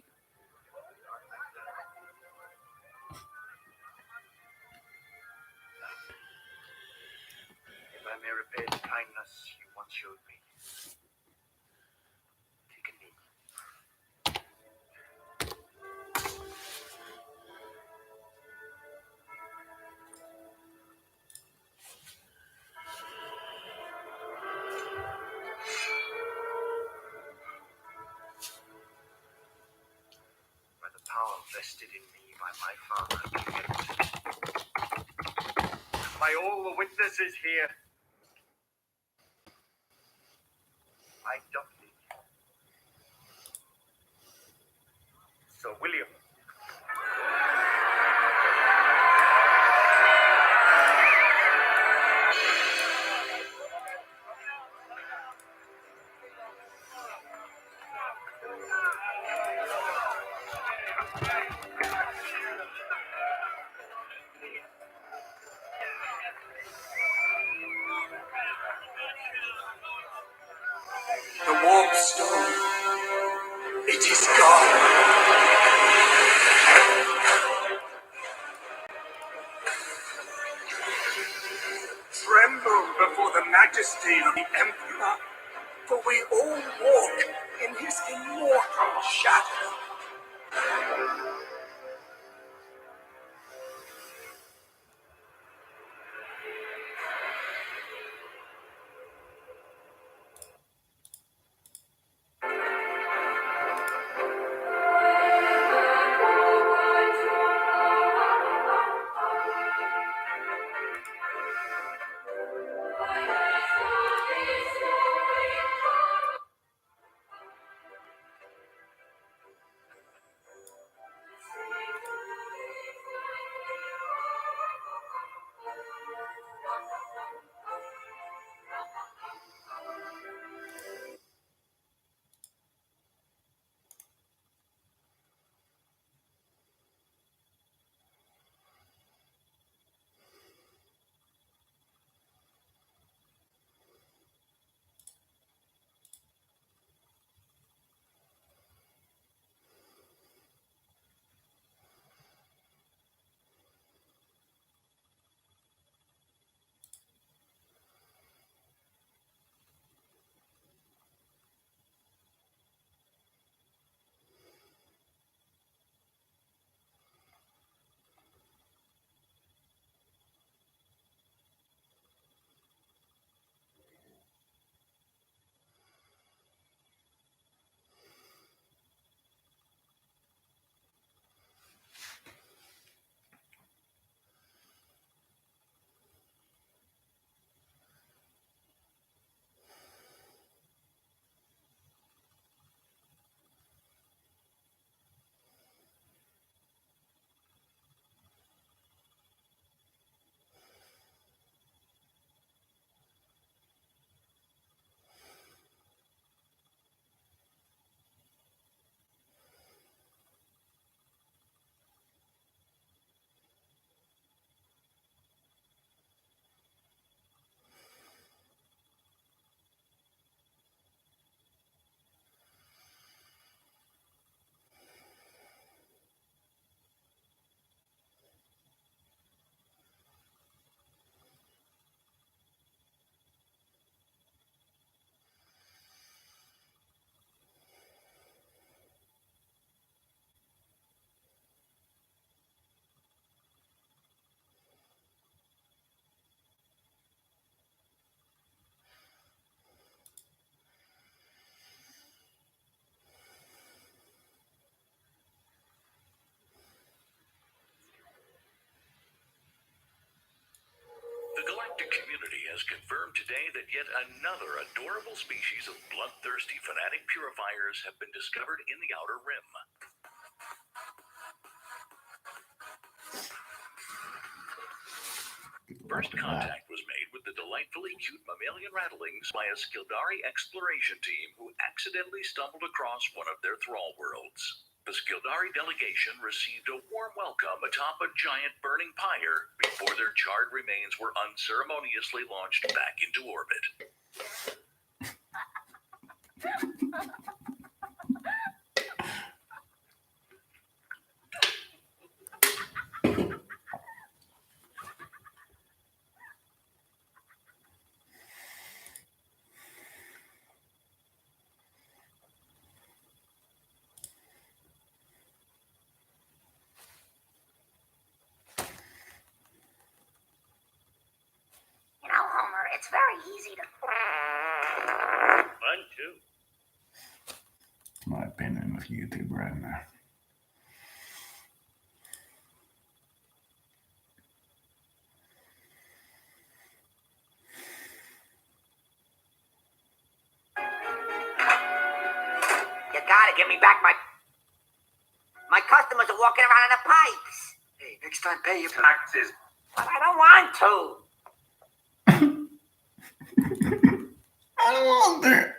If I may repay the kindness you once showed me, take a knee. invested in me by my father. By all the witnesses here, I adopted you. Sir William. The warp stone. It is gone. Tremble before the majesty of the Emperor, for we all walk in his immortal shadow. The galactic community has confirmed today that yet another adorable species of bloodthirsty fanatic purifiers have been discovered in the Outer Rim. First contact was made with the delightfully cute mammalian rattlings by a Skildari exploration team who accidentally stumbled across one of their thrall worlds. The Skildari delegation received a warm welcome atop a giant burning pyre before their charred remains were unceremoniously launched back into orbit. Homer, it's very easy to. Fun too. My opinion of YouTube right now. gotta give me back my customers are walking around in the pipes. Hey, next time pay your taxes. But I don't want to. I don't want to.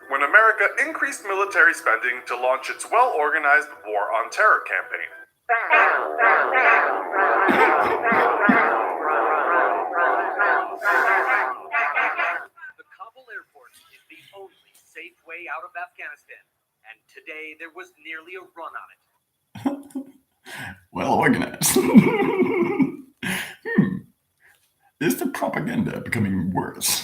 When America increased military spending to launch its well-organized War on Terror campaign. The Kabul airport is the only safe way out of Afghanistan, and today there was nearly a run on it. Well organized. Is the propaganda becoming worse?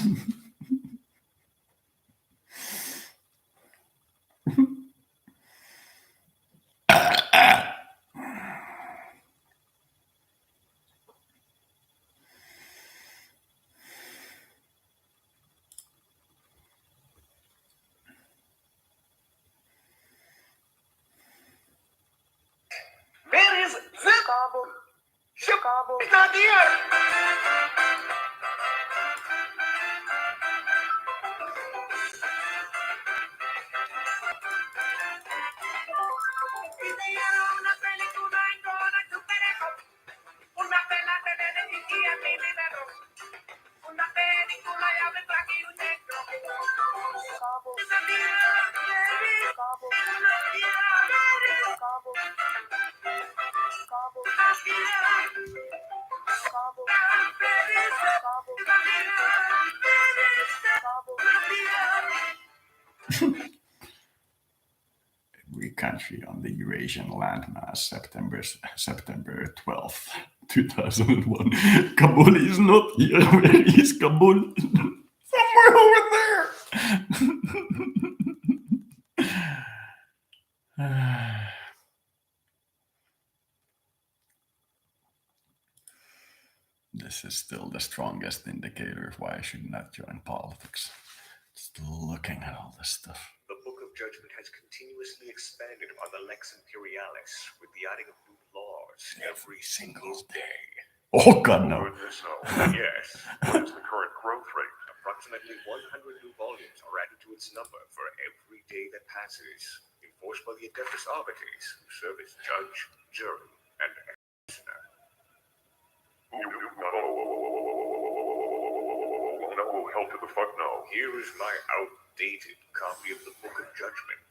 Where is the Kabul? Kabul. It's not here. Every country on the Eurasian landmass, September 12th, 2001. Kabul is not here. Where is Kabul? Somewhere over there. This is still the strongest indicator of why I should not join politics. Just looking at all this stuff. The Book of Judgment has continuously expanded on the Lex Imperialis with the adding of new laws every single day. Oh God, no. Goodness, no. Yes. What is the current growth rate? Approximately 100 new volumes are added to its number for every day that passes, enforced by the Adeptus Arbites, who serve as judge, jury, and executioner. No, hell to the fuck no. Here is my outdated copy of the Book of Judgment.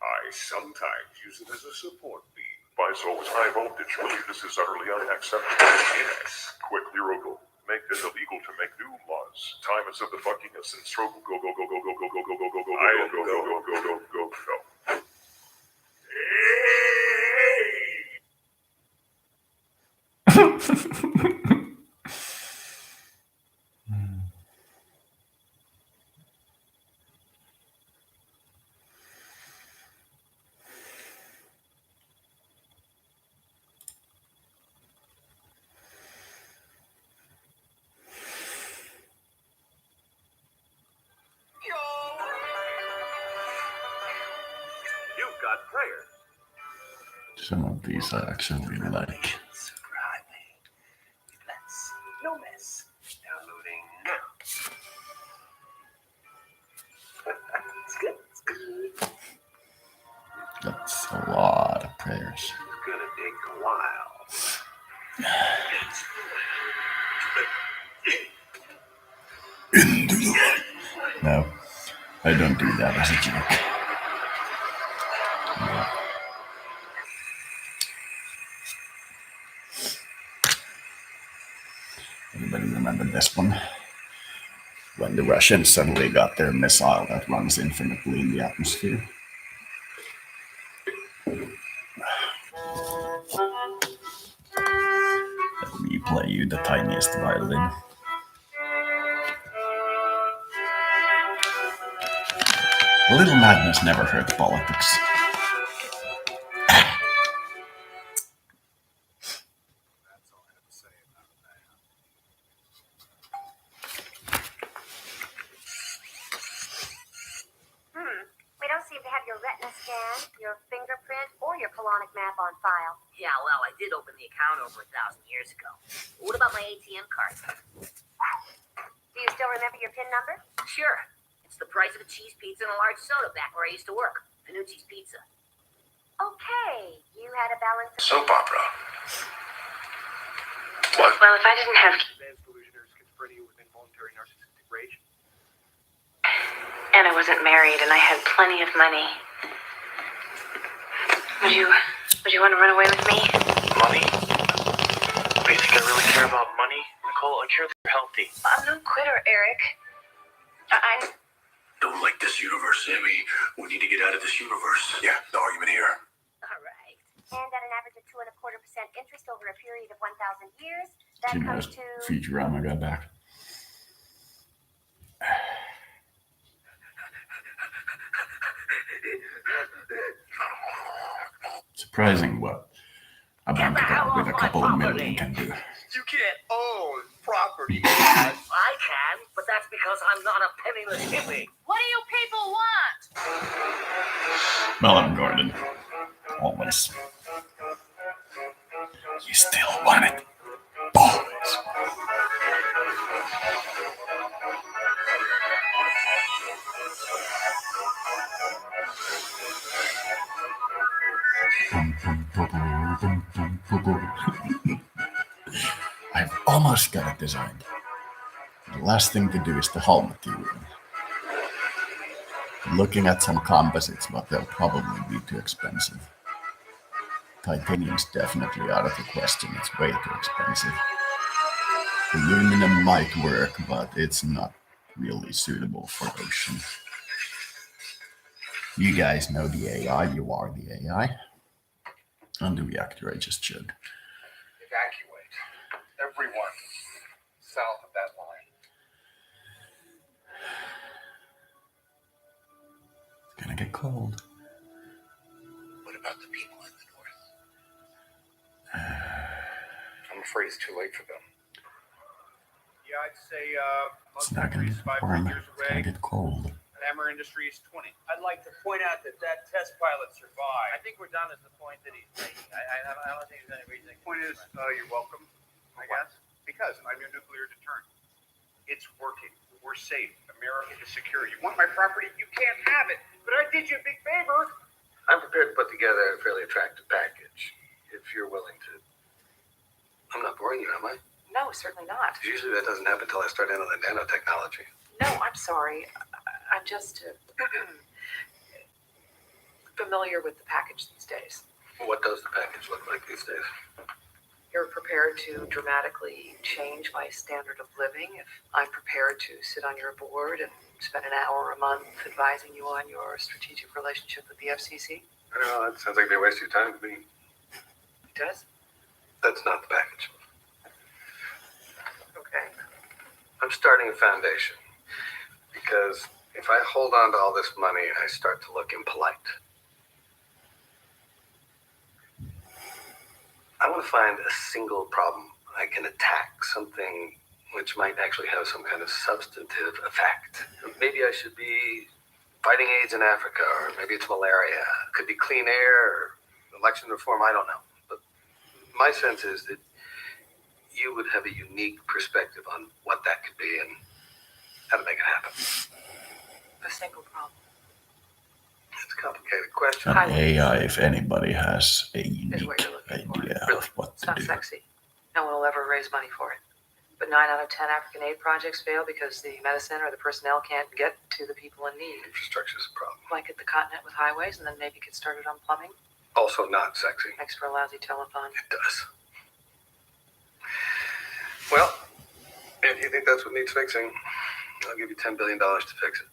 I sometimes use it as a support beam. My soul is high voltage. Really, this is utterly unacceptable. Yes. Quick, Lyrical. Make this illegal to make new laws. Time is of the fucking essence. Stroke, go, go, go, go, go, go, go, go, go, go, go, I'll go, go, go, go, go, go, go. You've got prayer. Some of these I actually like. No mess. Downloading now. It's good. It's good. That's a lot of prayers. It's gonna take a while. No, I don't do that as a joke. No. Anybody remember this one? When the Russians suddenly got their missile that runs infinitely in the atmosphere. Let me play you the tiniest violin. A little madness never hurt politics. colonic map on file. Yeah, well, I did open the account over 1,000 years ago. What about my ATM card? Do you still remember your PIN number? Sure. It's the price of a cheese pizza and a large soda back where I used to work. Panucci's Pizza. Okay, you had a balance of... Soap opera. Well, if I didn't have... Advanced delusion or schizophrenia with involuntary narcissistic rage. And I wasn't married and I had plenty of money. Would you want to run away with me? Money? Do you think I really care about money, Nicole? I care that you're healthy. I'm no quitter, Eric. I Don't like this universe, Sammy. We need to get out of this universe. Yeah, no argument here. All right. And at an average of 2.25% interest over a period of 1,000 years, that You know, comes to... Futurama got back. Surprising what a bank account with a couple of million can do. You can't own property. I can, but that's because I'm not a penniless hippie. What do you people want? Melon Garden. Always. You still want it. Always. I've almost got it designed. The last thing to do is the hull material. Looking at some composites, but they'll probably be too expensive. Titanium's definitely out of the question. It's way too expensive. Aluminum might work, but it's not really suitable for ocean. You guys know the AI. You are the AI. And the reactor I just showed. Evacuate. Everyone south of that line. It's gonna get cold. What about the people in the north? I'm afraid it's too late for them. Yeah, I'd say It's not gonna get warm. It's gonna get cold. Hammer Industries 20. I'd like to point out that test pilot survived. I think we're done at the point that he's making. I don't think there's any reason. Point is, you're welcome, I guess, because I'm your nuclear deterrent. It's working. We're safe. America is secure. You want my property? You can't have it. But I did you a big favor. I'm prepared to put together a fairly attractive package, if you're willing to. I'm not boring you, am I? No, certainly not. Usually that doesn't happen until I start into the nanotechnology. No, I'm sorry. I'm just familiar with the package these days. What does the package look like these days? You're prepared to dramatically change my standard of living if I'm prepared to sit on your board and spend an hour a month advising you on your strategic relationship with the FCC? I don't know, that sounds like they waste your time to me. It does? That's not the package. Okay. I'm starting a foundation because if I hold on to all this money, I start to look impolite. I want to find a single problem I can attack, something which might actually have some kind of substantive effect. Maybe I should be fighting AIDS in Africa, or maybe it's malaria. It could be clean air, or election reform, I don't know. But my sense is that you would have a unique perspective on what that could be and how to make it happen. A single problem. It's a complicated question. An AI, if anybody has a unique idea of what It's to not do. sexy. No one will ever raise money for it. But 9 out of 10 African aid projects fail because the medicine or the personnel can't get to the people in need. Infrastructure is a problem. Blanket the continent with highways and then maybe get started on plumbing. Also not sexy. Thanks for a lousy telephone. It does. Well, if you think that's what needs fixing, I'll give you $10 billion to fix it.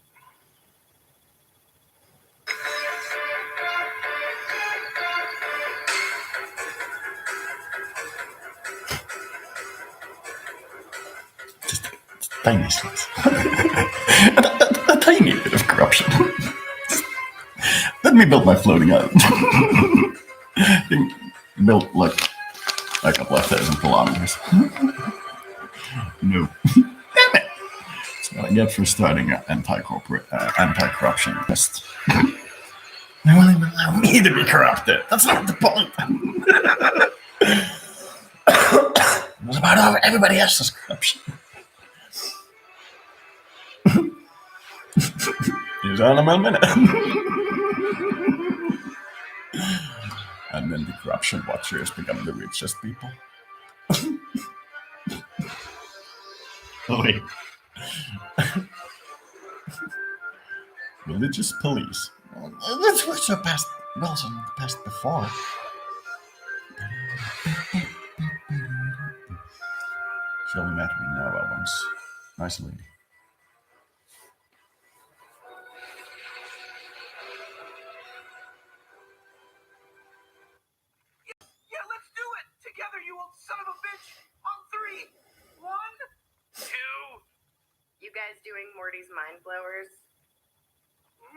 Tiny slice. a tiny bit of corruption. Let me build my floating island. Built like a couple of 1,000 kilometers. No. Damn it! That's what I get for starting an anti-corporate, anti-corruption list. They won't even allow me to be corrupted. That's not the point. It was about everybody else's corruption. He's on a minute. And then the corruption watchers become the richest people. Wait. Religious police. That's what surpassed Wilson passed before. She only met me now once. Nice lady. Yeah, let's do it! Together, you old son of a bitch! On 3! 1, 2... You guys doing Morty's Mind Blowers?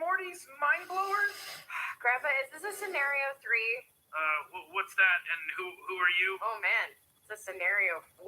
Morty's Mind Blowers? Grandpa, is this a scenario 3? What's that, and who are you? Oh man, it's a scenario 4.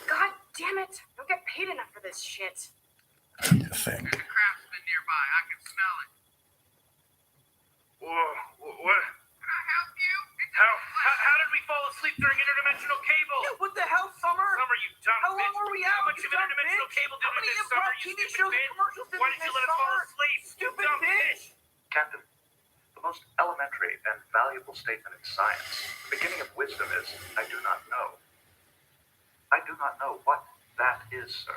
God damn it! I don't get paid enough for this shit. You think? There's a craftsman nearby. I can smell it. Whoa, what? Can I help you? How did we fall asleep during interdimensional cable? Yeah, what the hell, Summer? Summer, you dumb How long bitch. were we How out, much you of dumb interdimensional bitch? cable did How we many miss, improv Summer, you TV stupid shows and bitch? commercials did Why we did you miss, let us fall Summer? asleep? Stupid dumb bitch! Captain, the most elementary and valuable statement in science, the beginning of wisdom is, I do not know. I do not know what that is, sir.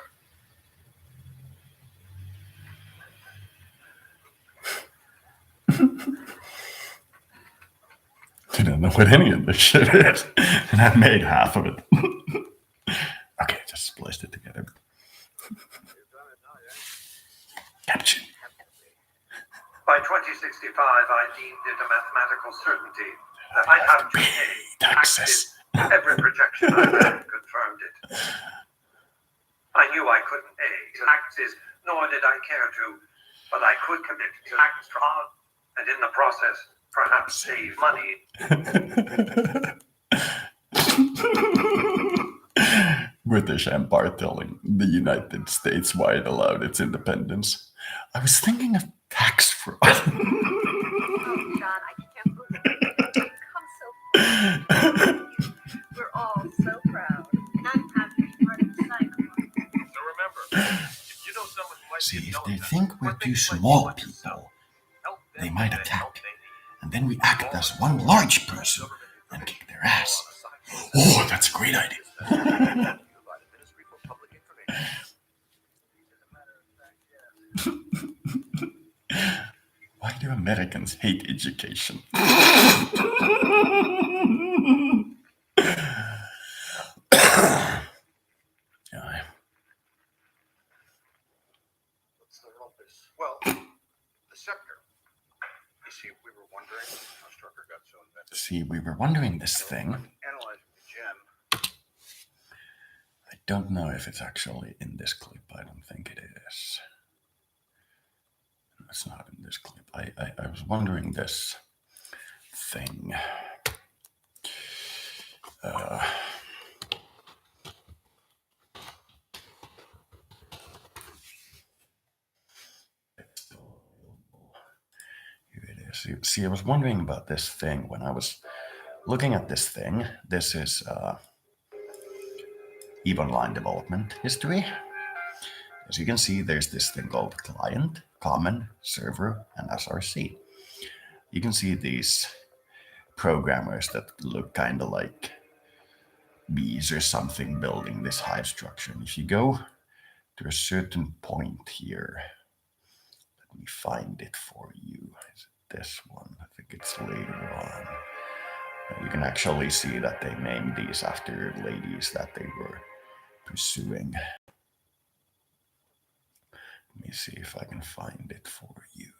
I don't know what any of this shit is. And I made half of it. Okay, just spliced it together. Caption. By 2065, I deemed it a mathematical certainty that I'd have to pay taxes. Every projection I ran confirmed it. I knew I couldn't pay taxes, nor did I care to, but I could commit tax fraud, and in the process, perhaps save money. British Empire telling the United States why it allowed its independence. I was thinking of tax fraud. Oh, John, I can't believe it. We're all so proud. And I'm happy to be part of the cycle. So remember, if you know someone who might See, be if they intelligent, think we're or too thinks like small you like people, yourself, help them they might get the help attack. they need. And then we act as one large person and kick their ass. Oh, that's a great idea. Why do Americans hate education? Yeah. What's the rumpus? Well, the scepter. You see, we were wondering how Strucker got so invented. See, we were wondering this thing. Analyzing the gem. I don't know if it's actually in this clip. I don't think it is. It's not in this clip. I was wondering this thing. Here it is. See, I was wondering about this thing when I was looking at this thing. This is EVE Online development history. As you can see, there's this thing called client, common, server, and SRC. You can see these programmers that look kind of like bees or something building this hive structure. And if you go to a certain point here, let me find it for you. Is it this one? I think it's later on. You can actually see that they named these after ladies that they were pursuing. Let me see if I can find it for you.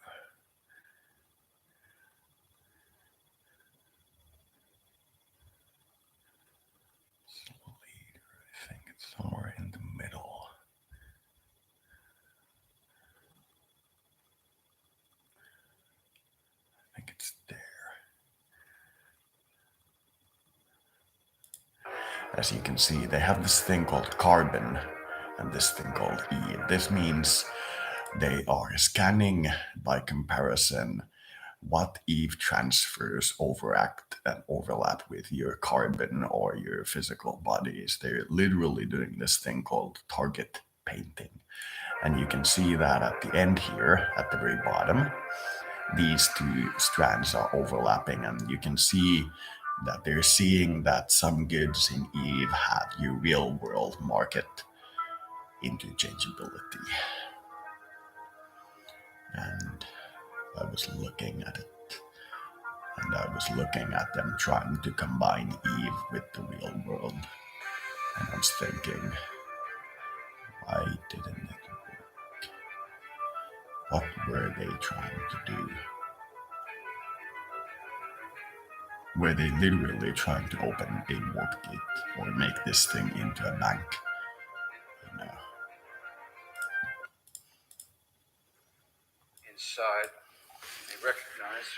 It's there. As you can see, they have this thing called carbon and this thing called Eve. This means they are scanning by comparison what Eve transfers overact and overlap with your carbon or your physical bodies. They're literally doing this thing called target painting. And you can see that at the end here, at the very bottom, these two strands are overlapping, and you can see that they're seeing that some goods in Eve have your real world market interchangeability. And I was looking at it, and I was looking at them trying to combine Eve with the real world. And I was thinking, why didn't it work? What were they trying to do? Were they literally trying to open a mortgage or make this thing into a bank? You know. Inside, they recognize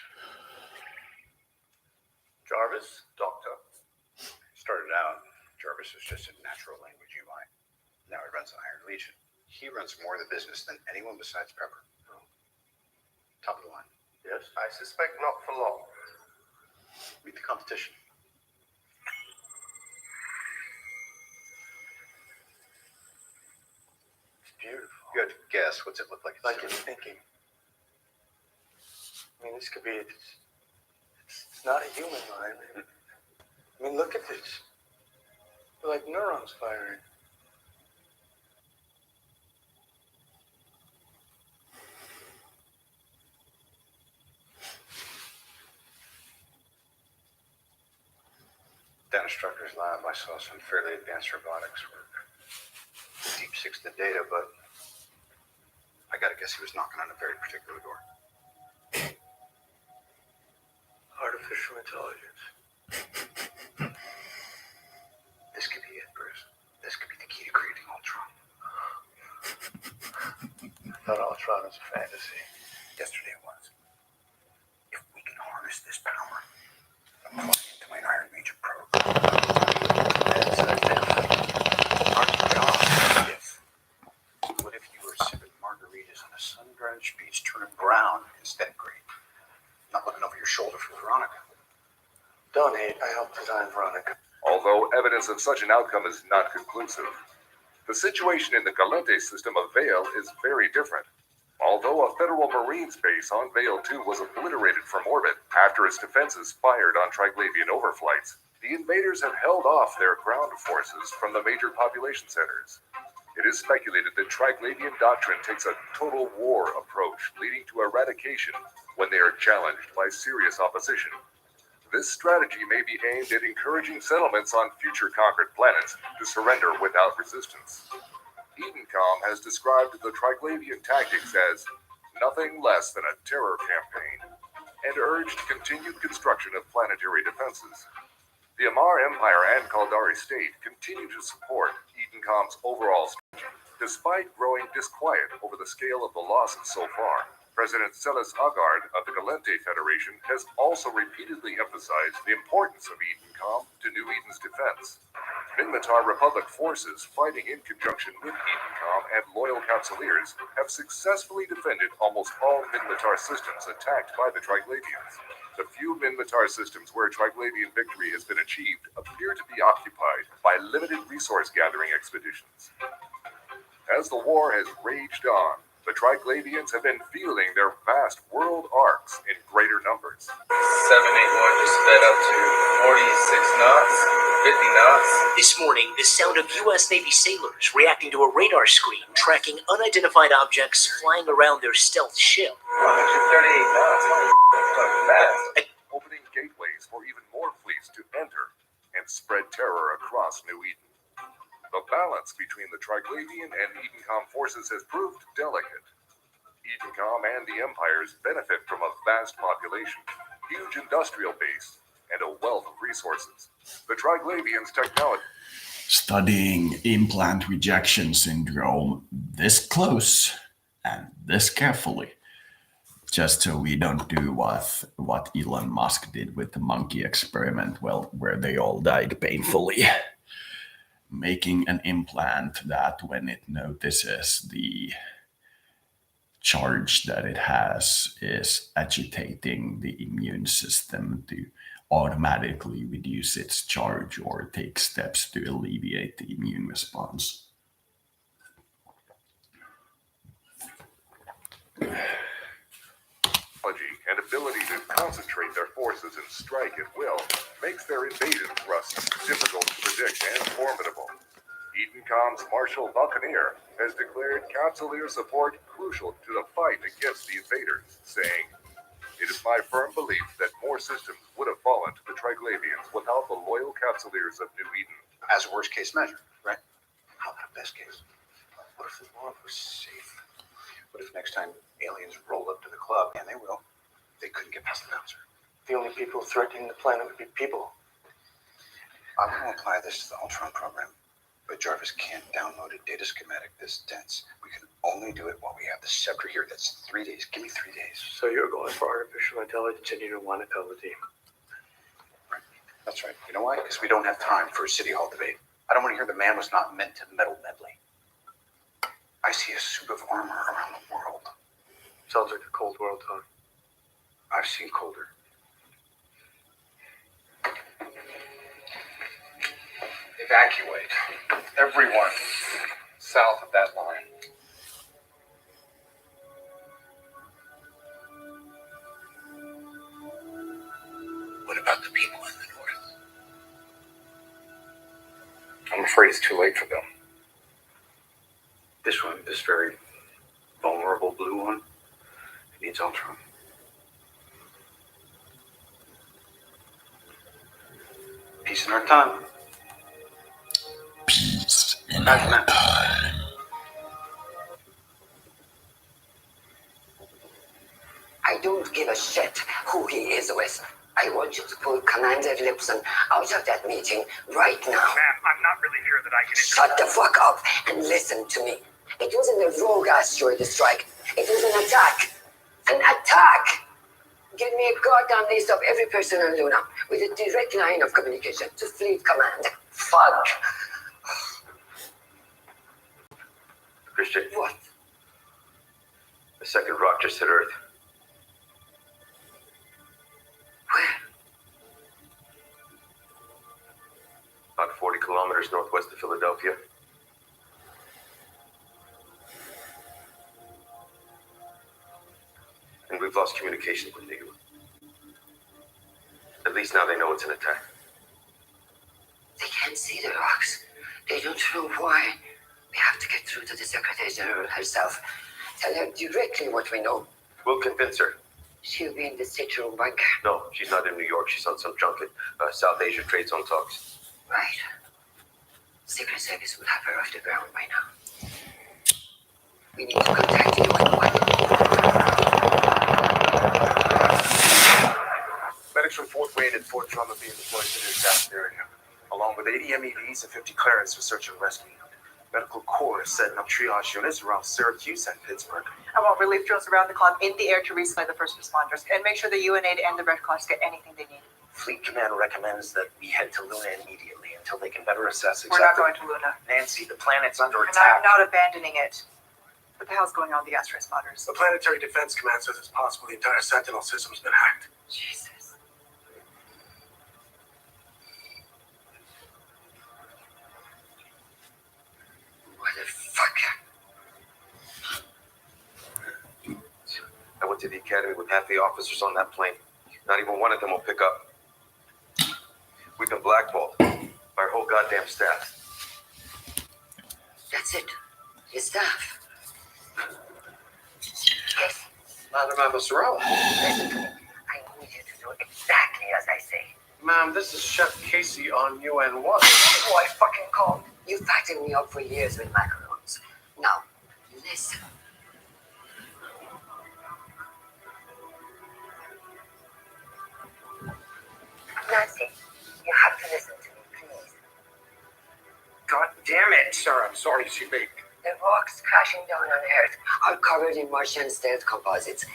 Jarvis, Doctor. Started out, Jarvis was just a natural language UI. Now he runs an Iron Legion. He runs more of the business than anyone besides Pepper. Top of the line. Yes, I suspect not for long. Meet the competition. It's beautiful. Good guess. What's it look like? Like it's thinking. I mean, this could be, it's not a human mind. I mean, look at this. They're like neurons firing. Down at Strucker's lab, I saw some fairly advanced robotics work. Deep six the data, but I gotta guess he was knocking on a very particular door. Artificial intelligence. This could be it, Bruce. This could be the key to creating Ultron. I thought Ultron was a fantasy. Yesterday it was. If we can harness this power, apply it to my Iron Legion probe. That's Yes. What if you were sipping margaritas on a sun-drenched beach, turning brown instead of green? Not looking over your shoulder for Veronica. Don't hate. I helped design Veronica. Although evidence of such an outcome is not conclusive, the situation in the Galente system of Vale is very different. Although a federal Marines base on Vale 2 was obliterated from orbit after its defenses fired on Triglavian overflights, the invaders have held off their ground forces from the major population centers. It is speculated that Triglavian doctrine takes a total war approach, leading to eradication when they are challenged by serious opposition. This strategy may be aimed at encouraging settlements on future conquered planets to surrender without resistance. Edencom has described the Triglavian tactics as nothing less than a terror campaign, and urged continued construction of planetary defenses. The Amar Empire and Kaldari State continue to support Edencom's overall strategy, despite growing disquiet over the scale of the losses so far. President Celis Agard of the Galente Federation has also repeatedly emphasized the importance of Edencom to New Eden's defense. Minmatar Republic forces fighting in conjunction with Edencom and loyal Counciliers have successfully defended almost all Minmatar systems attacked by the Triglavians. The few Minmatar systems where Triglavian victory has been achieved appear to be occupied by limited resource gathering expeditions. As the war has raged on, the Triglavians have been fielding their vast world arcs in greater numbers. 781 just sped up to 46 knots, 50 knots. This morning, the sound of U.S. Navy sailors reacting to a radar screen tracking unidentified objects flying around their stealth ship. 138 knots. Fast. Opening gateways for even more fleets to enter and spread terror across New Eden. The balance between the Triglavian and Edencom forces has proved delicate. Edencom and the Empires benefit from a vast population, huge industrial base, and a wealth of resources. The Triglavians' technology... Studying implant rejection syndrome this close and this carefully, just so we don't do what Elon Musk did with the monkey experiment, well, where they all died painfully. Making an implant that when it notices the charge that it has is agitating the immune system to automatically reduce its charge or take steps to alleviate the immune response. And ability to concentrate their forces and strike at will makes their invasion thrust difficult to predict and formidable. Edencom's Marshal Buccaneer has declared Capsuleer support crucial to the fight against the invaders, saying, "It is my firm belief that more systems would have fallen to the Triglavians without the loyal Capsuleers of New Eden." As a worst case measure, right? How about a best case? What if the world was safe? What if next time aliens roll up to the club, and they will, they couldn't get past the bouncer? The only people threatening the planet would be people. I want to apply this to the Ultron program, but Jarvis can't download a data schematic this dense. We can only do it while we have the scepter here. That's 3 days. Give me 3 days. So you're going for artificial intelligence and you don't want ability. Right. That's right. You know why? Because we don't have time for a city hall debate. I don't want to hear the man was not meant to meddle medley. I see a suit of armor around the world. Sounds like a cold world talk. I've seen colder. Evacuate. Everyone south of that line. What about the people in the north? I'm afraid it's too late for them. This one, this very vulnerable blue one, it needs Ultron. Peace in our time. Peace in our time. I don't give a shit who he is with. I want you to pull Commander Lipson out of that meeting right now. Ma'am, I'm not really here that I can... Shut the fuck up and listen to me. It wasn't a rogue asteroid strike. It was an attack. An attack! Give me a goddamn list of every person on Luna with a direct line of communication to Fleet Command. Fuck. Christian. What? The second rock just hit Earth. Where? About 40 kilometers northwest of Philadelphia. And we've lost communication with you. At least now they know it's an attack. They can't see the rocks. They don't know why. We have to get through to the Secretary General herself. Tell her directly what we know. We'll convince her. She'll be in the stateroom bunker. No, she's not in New York. She's on some junket. South Asia trade zone talks. Right. Secret Service will have her off the ground by now. We need to contact you and Medics from Fort Wayne and Fort Drum are being deployed to the disaster area, along with 80 MEVs and 50 clearance for search and rescue. Medical Corps is setting up triage units around Syracuse and Pittsburgh. I want relief drills around the clock in the air to resupply the first responders and make sure the UNAID and the Red Cross get anything they need. Fleet Command recommends that we head to Luna immediately until they can better assess We're not going to Luna. Nancy, the planet's under And attack. I'm not abandoning it. What the hell's going on with the asteroid spotters? The Planetary Defense Command says it's possible the entire Sentinel system's been hacked. Jesus. I went to the academy with half the officers on that plane. Not even one of them will pick up. We've been blackballed. Our whole goddamn staff. That's it. His staff. Yes. Madam Sorrella. Listen to me. I need you to do exactly as I say. Ma'am, this is Chef Casey on UN-1. Who I fucking called. You fattened me up for years with macarons. Now, listen. Nancy, you have to listen to me, please. God damn it, sir. I'm sorry to see me. The rocks crashing down on Earth are covered in Martian stealth composites.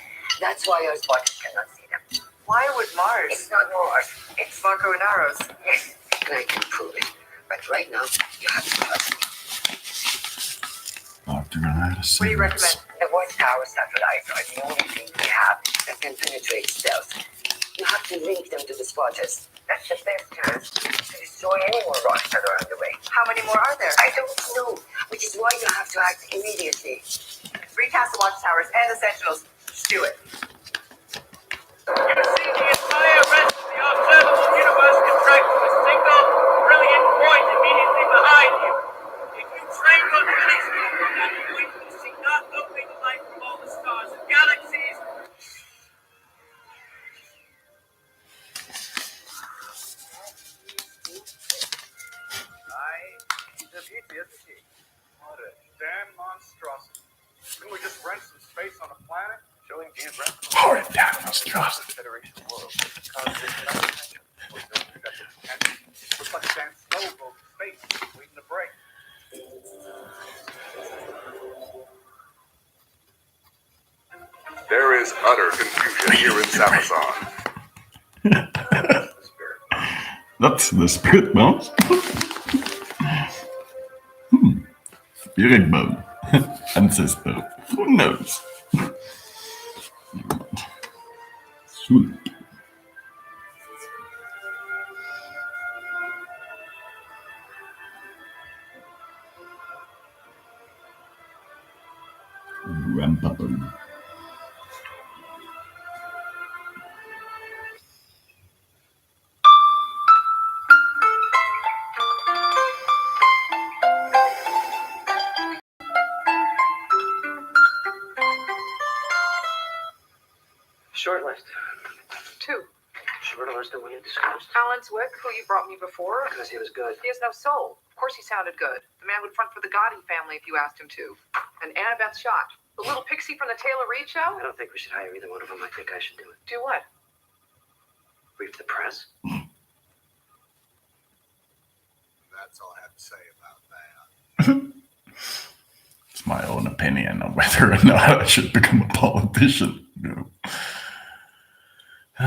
That's why our spotters cannot see them. Why would Mars? It's not Mars. It's Marco and Aros. Yes, and I can prove it. But right now, you have to trust me. What do you recommend? The Watchtower satellites are the only thing we have that can penetrate stealth. You have to link them to the spotters. That's the best chance to destroy any more rocks that are on the way. How many more are there? I don't know, which is why you have to act immediately. Recast the Watchtowers and the Sentinels. Just do it. You see the entire rest of the observable universe contract to a single brilliant point immediately behind you. If you train your telescope on that point, you see not only the light from all the stars and galaxies, The beauty, isn't he? What a damn monstrosity. Couldn't we just rent some space on a planet? Showing geographical... Oh, damn monstrosity. Federation world. Cause this attention. Looks like a damn snowboat in space, waiting to break. There is utter confusion here in Samazon. That's the spirit mouse. Spirit mode. Ancestor. Who knows? Sweet. Grandpapa. Short list. 2. Short list that we had discussed. Alan Zwick, who you brought me before. Because he was good. He has no soul. Of course he sounded good. The man would front for the Gotti family if you asked him to. And Annabeth Shot. The little pixie from the Taylor Reid show? I don't think we should hire either one of them. I think I should do it. Do what? Brief the press. That's all I have to say about that. It's my own opinion on whether or not I should become a politician. No. In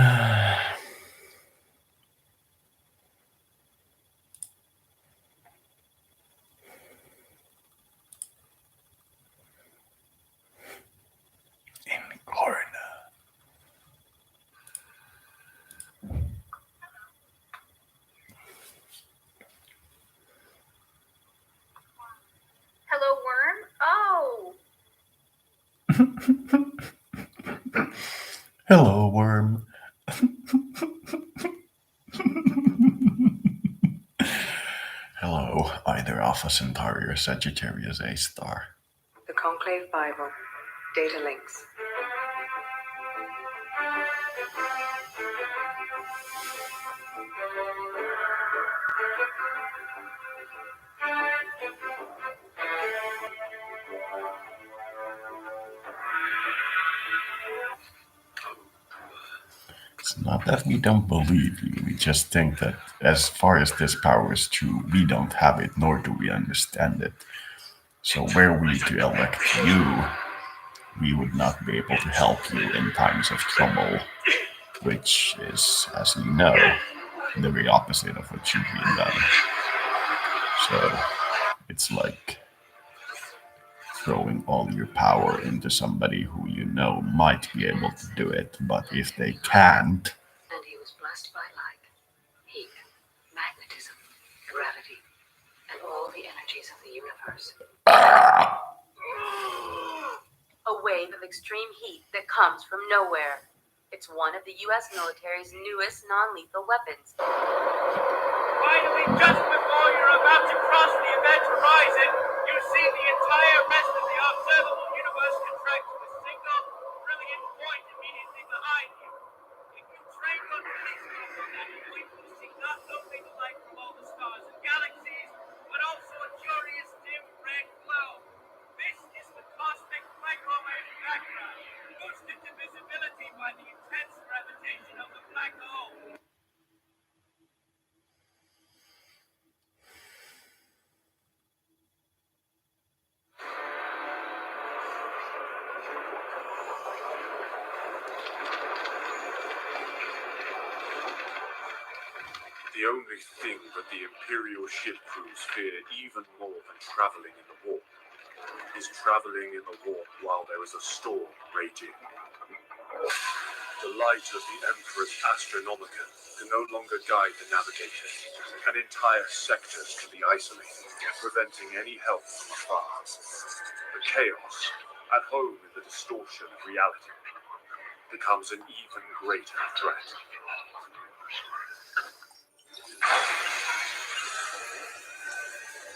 corner. Hello, worm? Oh! Hello, worm. Hello, either Alpha Centauri or Sagittarius A star. The Conclave Bible. Data links. It's not that we don't believe you, we just think that as far as this power is true, we don't have it, nor do we understand it. So were we to elect you, we would not be able to help you in times of trouble, which is, as you know, the very opposite of what should be done. So it's like throwing all your power into somebody who you know might be able to do it, but if they can't... And he was blessed by light, heat, magnetism, gravity, and all the energies of the universe. A wave of extreme heat that comes from nowhere. It's one of the U.S. military's newest non-lethal weapons. finally, just before you're about to cross the event horizon, you see the entire rest of the observable universe contract to a single, brilliant point immediately behind you. If you train your telescope on that point, you see not only the light from all the stars and galaxies, but also a curious dim red glow. This is the cosmic microwave background, boosted to visibility by the intense gravitation of the black hole. The only thing that the Imperial ship crews fear even more than traveling in the warp is traveling in the warp while there is a storm raging. The light of the Emperor's Astronomica can no longer guide the navigator, and entire sectors can be isolated, preventing any help from afar. The chaos, at home in the distortion of reality, becomes an even greater threat.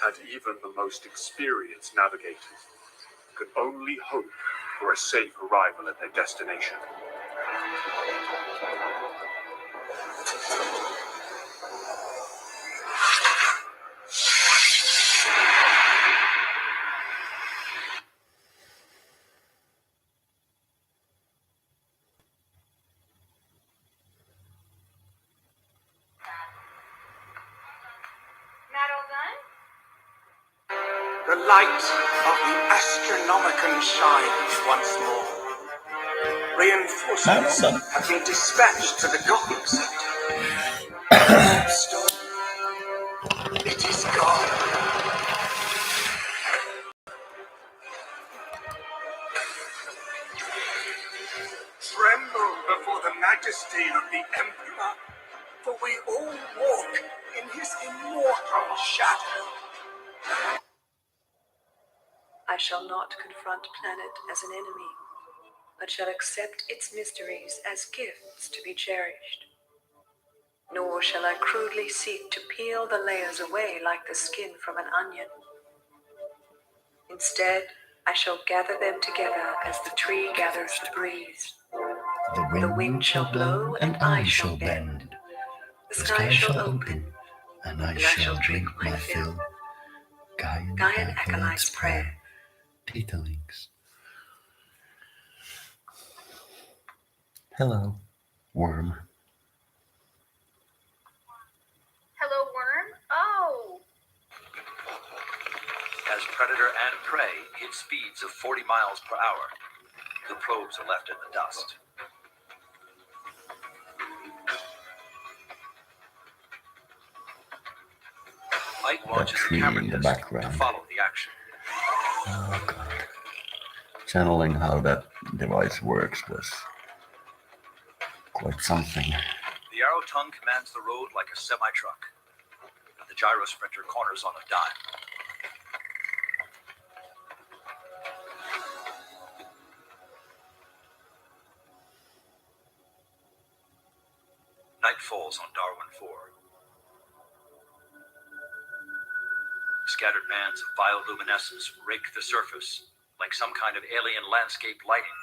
And even the most experienced navigators can only hope for a safe arrival at their destination. Matt, all done? The light of the Astronomicon shines once more. Reinforcements have been dispatched to the docking center. It is gone. Tremble before the majesty of the Emperor, for we all walk in his immortal shadow. I shall not confront planet as an enemy, but shall accept its mysteries as gifts to be cherished. Nor shall I crudely seek to peel the layers away like the skin from an onion. Instead, I shall gather them together as the tree gathers the breeze. The wind shall blow and I shall bend. The sky shall open and I shall drink my fill. Gaian Acolyte's Prayer. Data links. Hello, worm. Hello, worm. Oh. As predator and prey hit speeds of 40 miles per hour, the probes are left in the dust. Ike launches a Tree camera in the disc to background. follow the action. Oh god. Channeling how that device works was quite something. The arrow tongue commands the road like a semi-truck, and the gyro sprinter corners on a dime. Night falls on Darwin 4. Scattered bands of bioluminescence rake the surface like some kind of alien landscape lighting.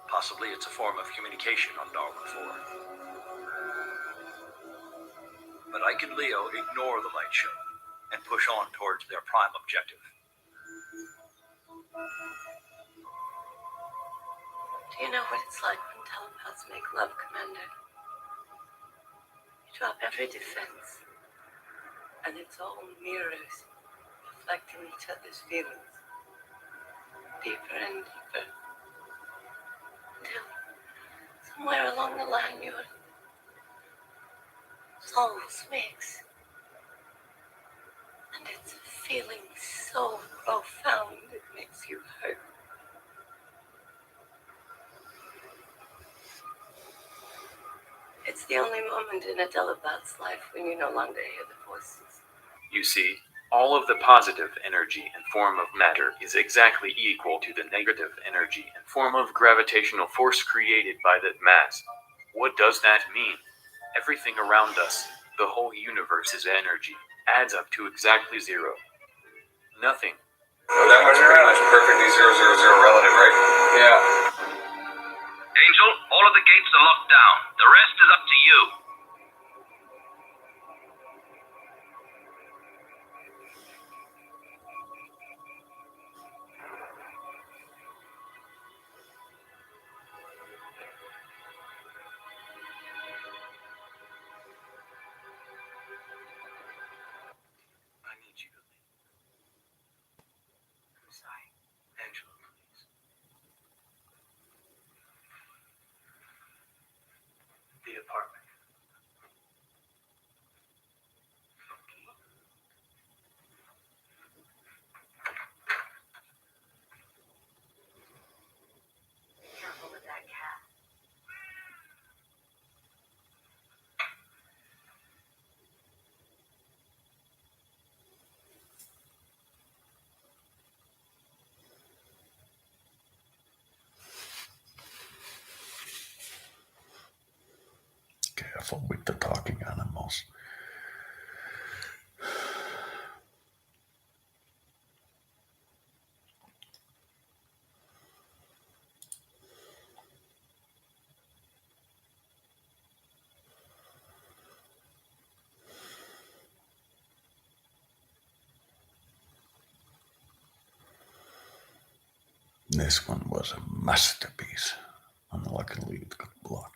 Possibly it's a form of communication on Darwin 4. But Ike and Leo ignore the light show and push on towards their prime objective. Do you know what it's like when telepaths make love, Commander? You drop every defense, and it's all mirrors reflecting each other's feelings, deeper and deeper, until somewhere along the line your souls mix, and it's a feeling so profound it makes you hurt. It's the only moment in a telepath's life when you no longer hear the voices. You see, all of the positive energy and form of matter is exactly equal to the negative energy and form of gravitational force created by that mass. What does that mean? Everything around us, the whole universe is energy, adds up to exactly zero. Nothing. Well, that much around is perfectly 000 relative, right? Yeah. Angel, all of the gates are locked down. The rest is up to you. I need you to leave. I'm sorry. Angela, please. careful with the talking animals. This one was a masterpiece. Unluckily, it got blocked.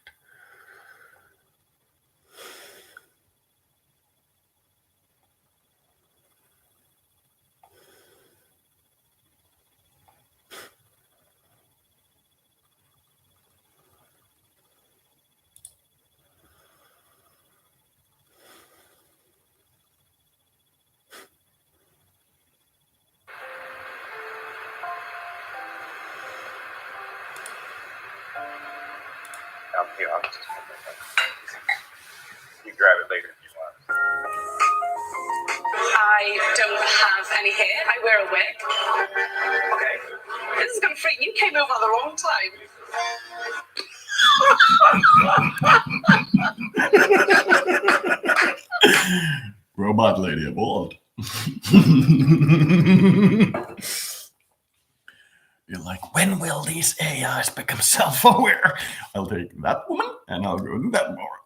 Here, I'll just you grab it later if you want. I don't have any hair. I wear a wig. Okay. This is going to freak you. Came over at the wrong time. Robot lady aboard. You're like, when will these AIs become self-aware? I'll take that woman and I'll go to that bar.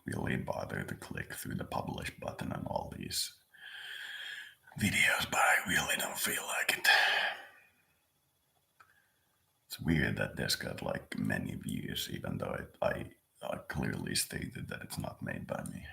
Really bother to click through the publish button on all these videos, but I really don't feel like it. It's weird that this got like many views, even though I clearly stated that it's not made by me.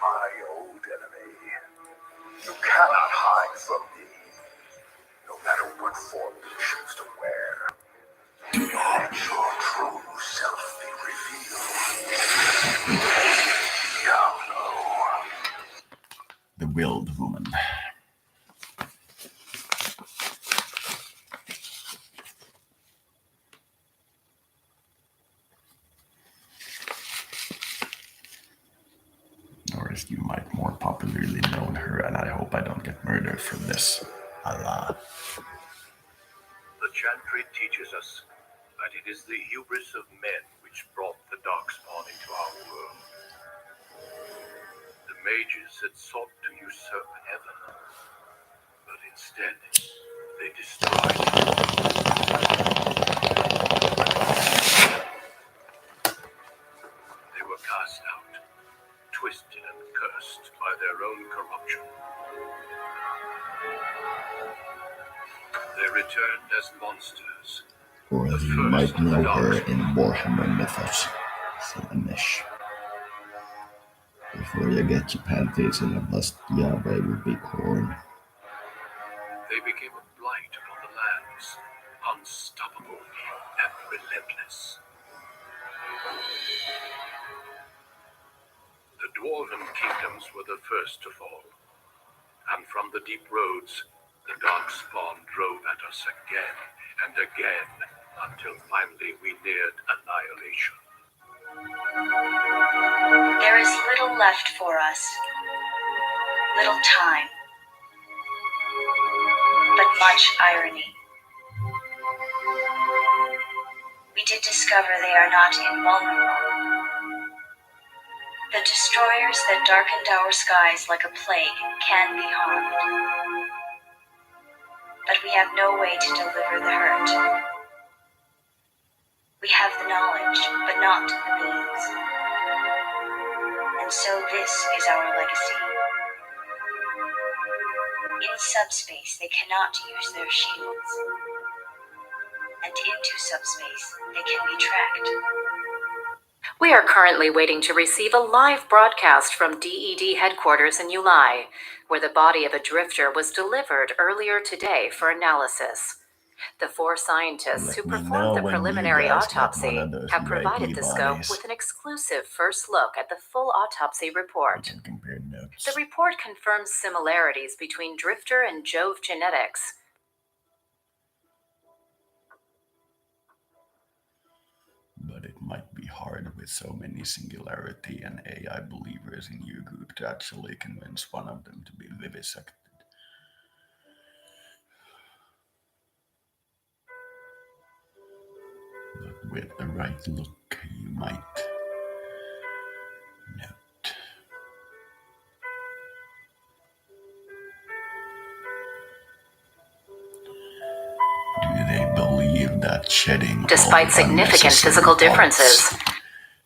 My old enemy. You cannot hide from me, no matter what form you choose to wear. Let your true self be revealed. Diablo. The willed woman. Or as you might more popularly know her, and I hope I don't get murdered for this. Allah. The chantry teaches us that it is the hubris of men which brought the darkspawn into our world. The mages had sought to usurp heaven, but instead they destroyed it. They were cast out, twisted and cursed by their own corruption. They returned as monsters. Or as you might know her in Warhammer mythos, Slaanesh. Before you get your panties in a bust, Yahweh will be corn. They became a blight upon the lands, unstoppable and relentless. The dwarven kingdoms were the first to fall, and from the deep roads, the darkspawn drove at us again and again, until finally we neared annihilation. There is little left for us. little time, but much irony. We did discover they are not invulnerable. The destroyers that darkened our skies like a plague can be harmed. But we have no way to deliver the hurt. We have the knowledge, but not the means. And so this is our legacy. In subspace, they cannot use their shields. And into subspace, they can be tracked. We are currently waiting to receive a live broadcast from DED headquarters in Ulai, where the body of a drifter was delivered earlier today for analysis. The 4 scientists who performed the preliminary autopsy have provided the scope with an exclusive first look at the full autopsy report. The report confirms similarities between drifter and Jove genetics. But it might be hard with so many singularity and AI believers in your group to actually convince one of them to be vivisected. But with the right look, you might note. Do they believe that shedding despite significant physical differences,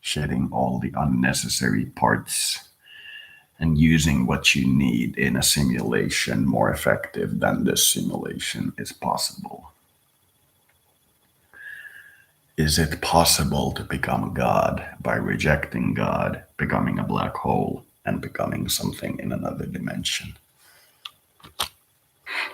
shedding all the unnecessary parts and using what you need in a simulation more effective than this simulation is possible? Is it possible to become God by rejecting God, becoming a black hole, and becoming something in another dimension?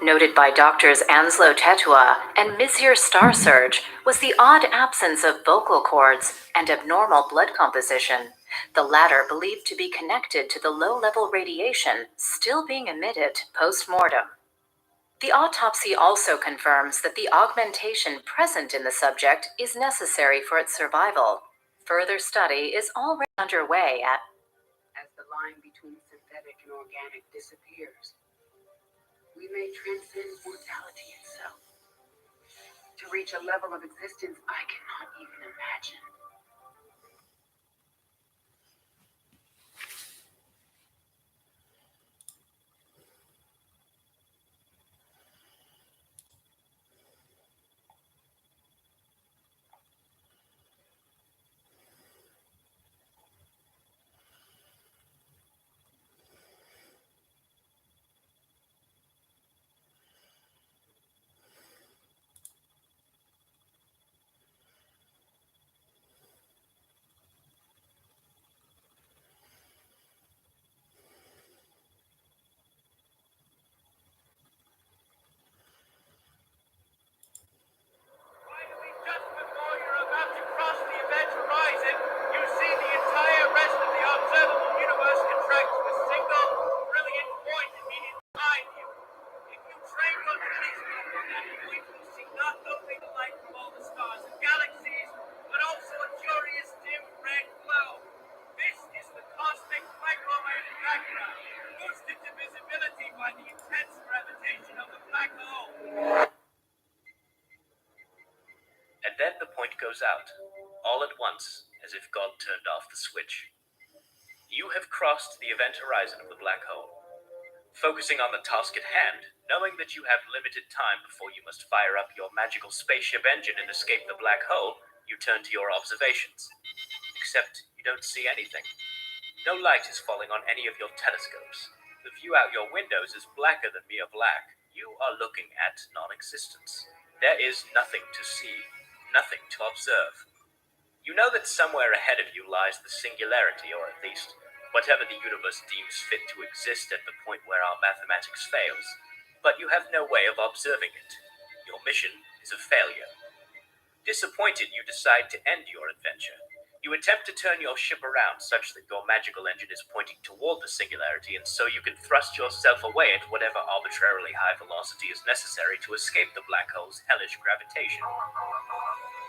Noted by doctors Anslo Tetua and Mizir Star Surge was the odd absence of vocal cords and abnormal blood composition, the latter believed to be connected to the low-level radiation still being emitted post-mortem. The autopsy also confirms that the augmentation present in the subject is necessary for its survival. Further study is already underway at... As the line between synthetic and organic disappears, we may transcend mortality itself to reach a level of existence I cannot even imagine. Just before you're about to cross the event horizon, you see the entire rest of the observable universe contract to a single, brilliant point immediately behind you. If you train your telescope on that point, you'll see not only the light from all the stars and galaxies, but also a curious dim red glow. This is the cosmic microwave background, boosted to visibility by the intense gravitation of the black hole. And then the point goes out, all at once, as if God turned off the switch. You have crossed the event horizon of the black hole. Focusing on the task at hand, knowing that you have limited time before you must fire up your magical spaceship engine and escape the black hole, you turn to your observations. Except you don't see anything. No light is falling on any of your telescopes. The view out your windows is blacker than mere black. You are looking at non-existence. There is nothing to see. Nothing to observe. You know that somewhere ahead of you lies the singularity, or at least whatever the universe deems fit to exist at the point where our mathematics fails, but you have no way of observing it. Your mission is a failure. Disappointed, you decide to end your adventure. You attempt to turn your ship around such that your magical engine is pointing toward the singularity, and so you can thrust yourself away at whatever arbitrarily high velocity is necessary to escape the black hole's hellish gravitation.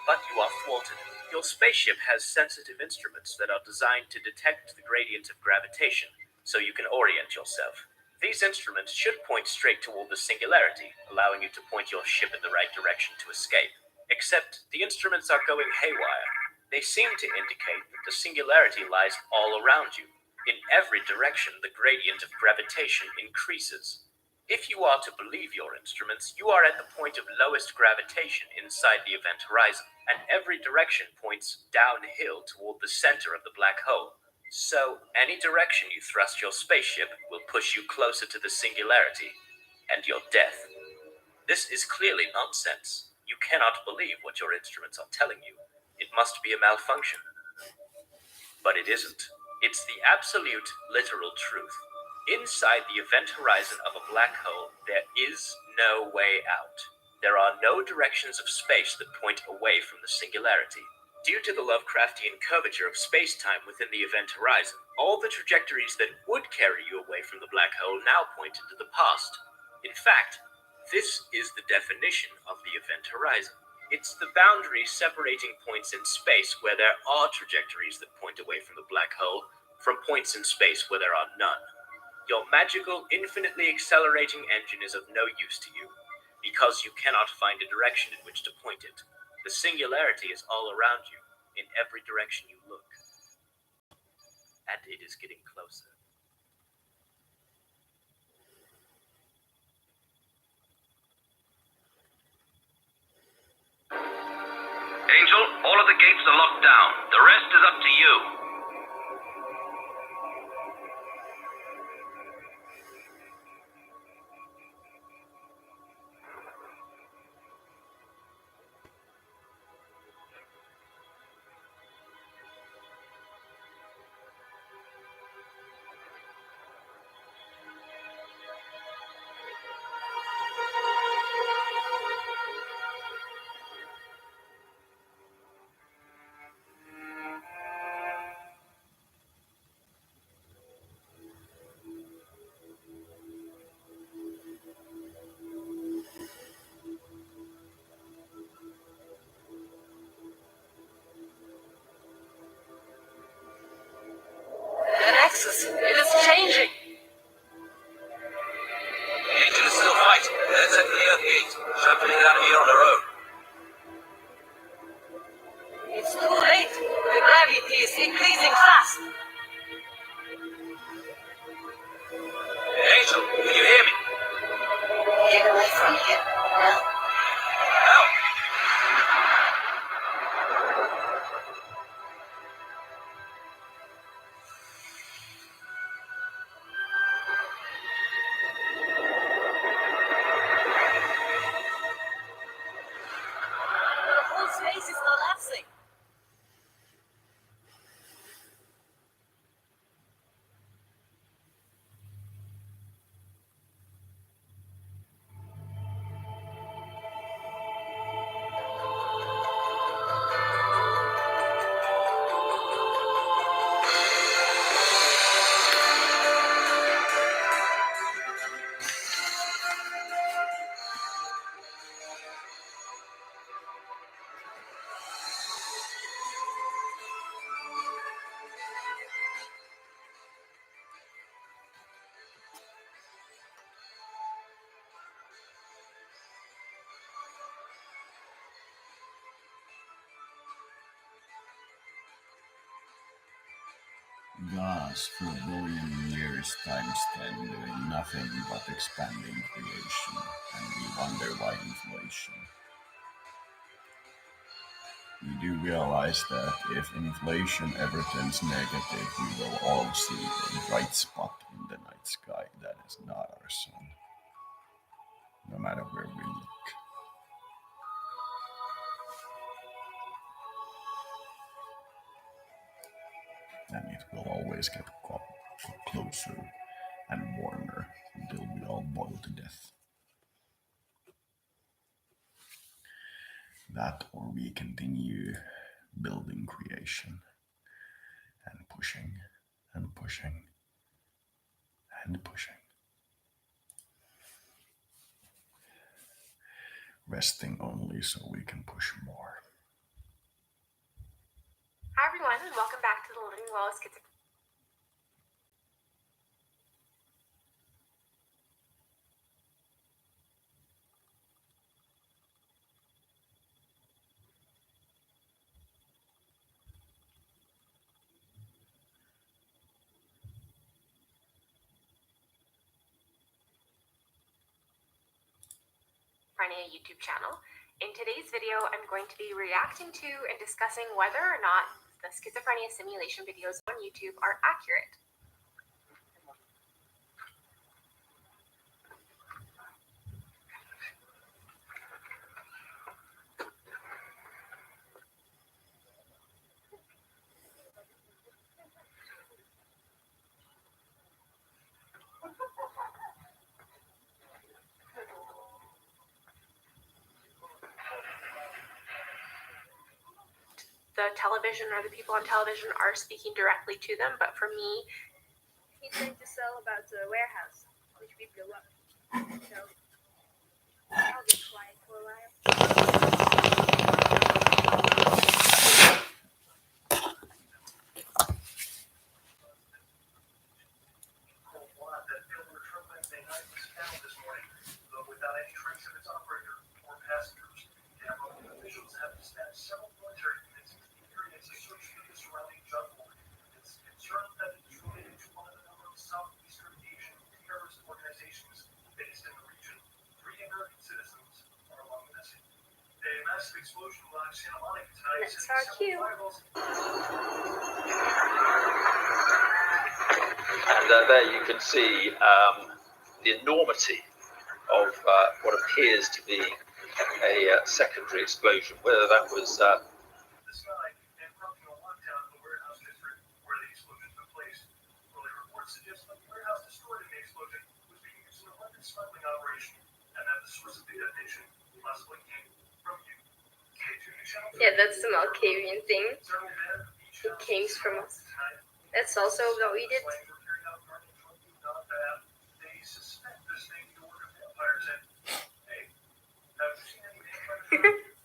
But you are thwarted. Your spaceship has sensitive instruments that are designed to detect the gradient of gravitation, so you can orient yourself. These instruments should point straight toward the singularity, allowing you to point your ship in the right direction to escape. Except the instruments are going haywire. They seem to indicate that the singularity lies all around you. In every direction, the gradient of gravitation increases. If you are to believe your instruments, you are at the point of lowest gravitation inside the event horizon, and every direction points downhill toward the center of the black hole. So, any direction you thrust your spaceship will push you closer to the singularity and your death. This is clearly nonsense. You cannot believe what your instruments are telling you. It must be a malfunction. But it isn't. It's the absolute, literal truth. Inside the event horizon of a black hole, there is no way out. There are no directions of space that point away from the singularity. Due to the Lovecraftian curvature of space-time within the event horizon, all the trajectories that would carry you away from the black hole now point into the past. In fact, this is the definition of the event horizon. It's the boundary separating points in space where there are trajectories that point away from the black hole from points in space where there are none. Your magical, infinitely accelerating engine is of no use to you, because you cannot find a direction in which to point it. The singularity is all around you, in every direction you look. And it is getting closer. Angel, all of the gates are locked down. The rest is up to you. The Nexus, it is changing. The Angel is still fighting. Let's enter the Earth Gate. Shuffling out of here on her own. It's too late. The gravity is increasing fast. Angel, can you hear me? Get away from here. Now. Help! The whole space is collapsing. Gas for a billion years times 10 doing nothing but expanding creation, and we wonder why inflation. We do realize that if inflation ever turns negative, we will all see a bright spot in the night sky that is not our sun, no matter where we look. And it will always get closer and warmer until we all boil to death. That, or we continue building creation and pushing and pushing and pushing. Resting only so we can push more. Hi everyone, and welcome back to the Living Well with Schizophrenia. Schizophrenia YouTube channel. In today's video, I'm going to be reacting to and discussing whether or not the schizophrenia simulation videos on YouTube are accurate. The television or the people on television are speaking directly to them, but for me, he's going to sell about the warehouse, which people love. So I'll be quiet for a while. Without any trace of its operator or passengers, Cameroon officials have dispatched several military units into the area to search for the surrounding jungle. It's concerned that it is related to one of a number of Southeastern Asian terrorist organizations based in the region. 3 American citizens are among the missing. A massive explosion rocked Santa Monica tonight. That's our cue. And there you can see the enormity of what appears to be a secondary explosion, whether that was The sky and broken a lockdown in the warehouse district where the explosion took place. Early reports suggest that the warehouse destroyed in the explosion was being used in a weapons smuggling operation, and that the source of the detonation possibly came from you. Yeah, that's the Malkavian thing. It came from us. That's also what we did.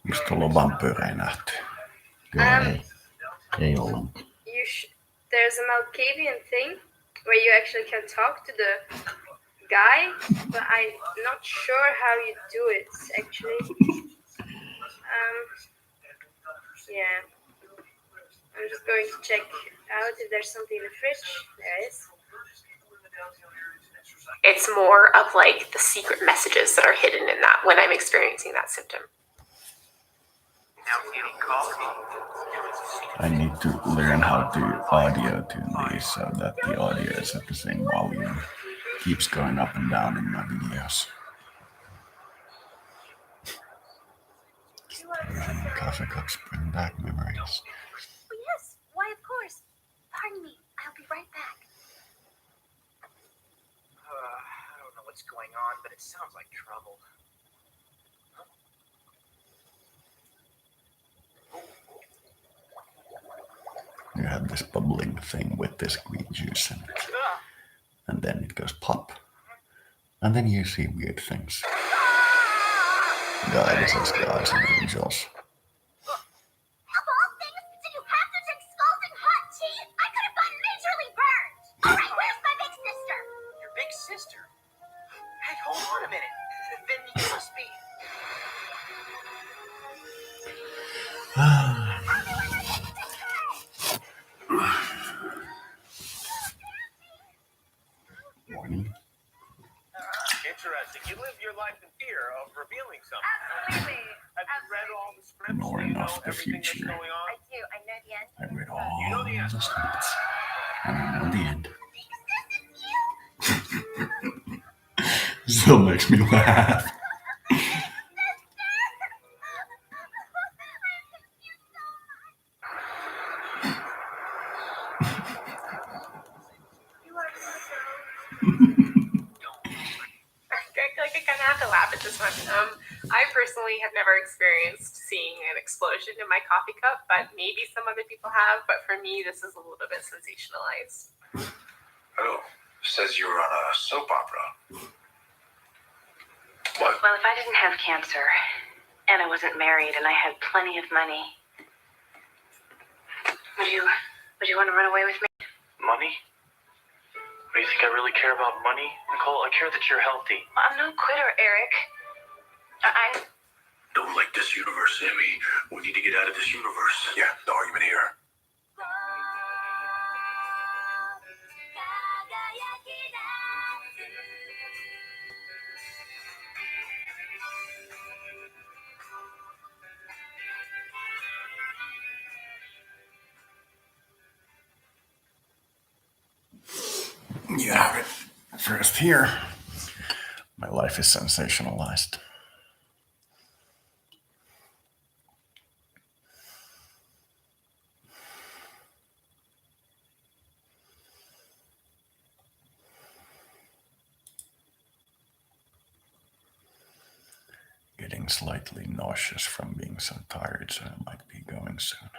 Mistä tuolla vampyyrejä nähty? Joo, ei ollenkaan. There's a Malkavian thing where you actually can talk to the guy, but I'm not sure how you do it actually. Yeah. I'm just going to check out if there's something in the fridge. There is. It's more of like the secret messages that are hidden in that when I'm experiencing that symptom. I need to learn how to audio tune these so that the audio is at the same volume. Keeps going up and down in my videos. Coffee cups bring back memories. Oh, yes, why, of course. Pardon me, I'll be right back. I don't know what's going on, but it sounds like trouble. You have this bubbling thing with this green juice in it. And then it goes pop. And then you see weird things. Goddesses, gods, and angels. Of all things, did you have to drink scalding hot tea? I could have gotten majorly burned. All right, where's my big sister? Your big sister? Hey, hold on a minute. Then you must be. Morning. Interesting. You live your life in fear of revealing something. Absolutely. Have you read all the scripts? Knowing of the future. I do. I know the end. I read all the scripts. And I know the end. Still makes me laugh. I kind of have to laugh at this one. I personally have never experienced seeing an explosion in my coffee cup, but maybe some other people have. But for me, this is a little bit sensationalized. Oh, says you were on a soap opera. Well, if I didn't have cancer, and I wasn't married, and I had plenty of money, would you want to run away with me? Money? Do you think I really care about money, Nicole? I care that you're healthy. I'm no quitter, Eric. Don't like this universe, Sammy. We need to get out of this universe. Yeah, no argument here. you have it. First here. My life is sensationalized. Getting slightly nauseous from being so tired, so I might be going soon.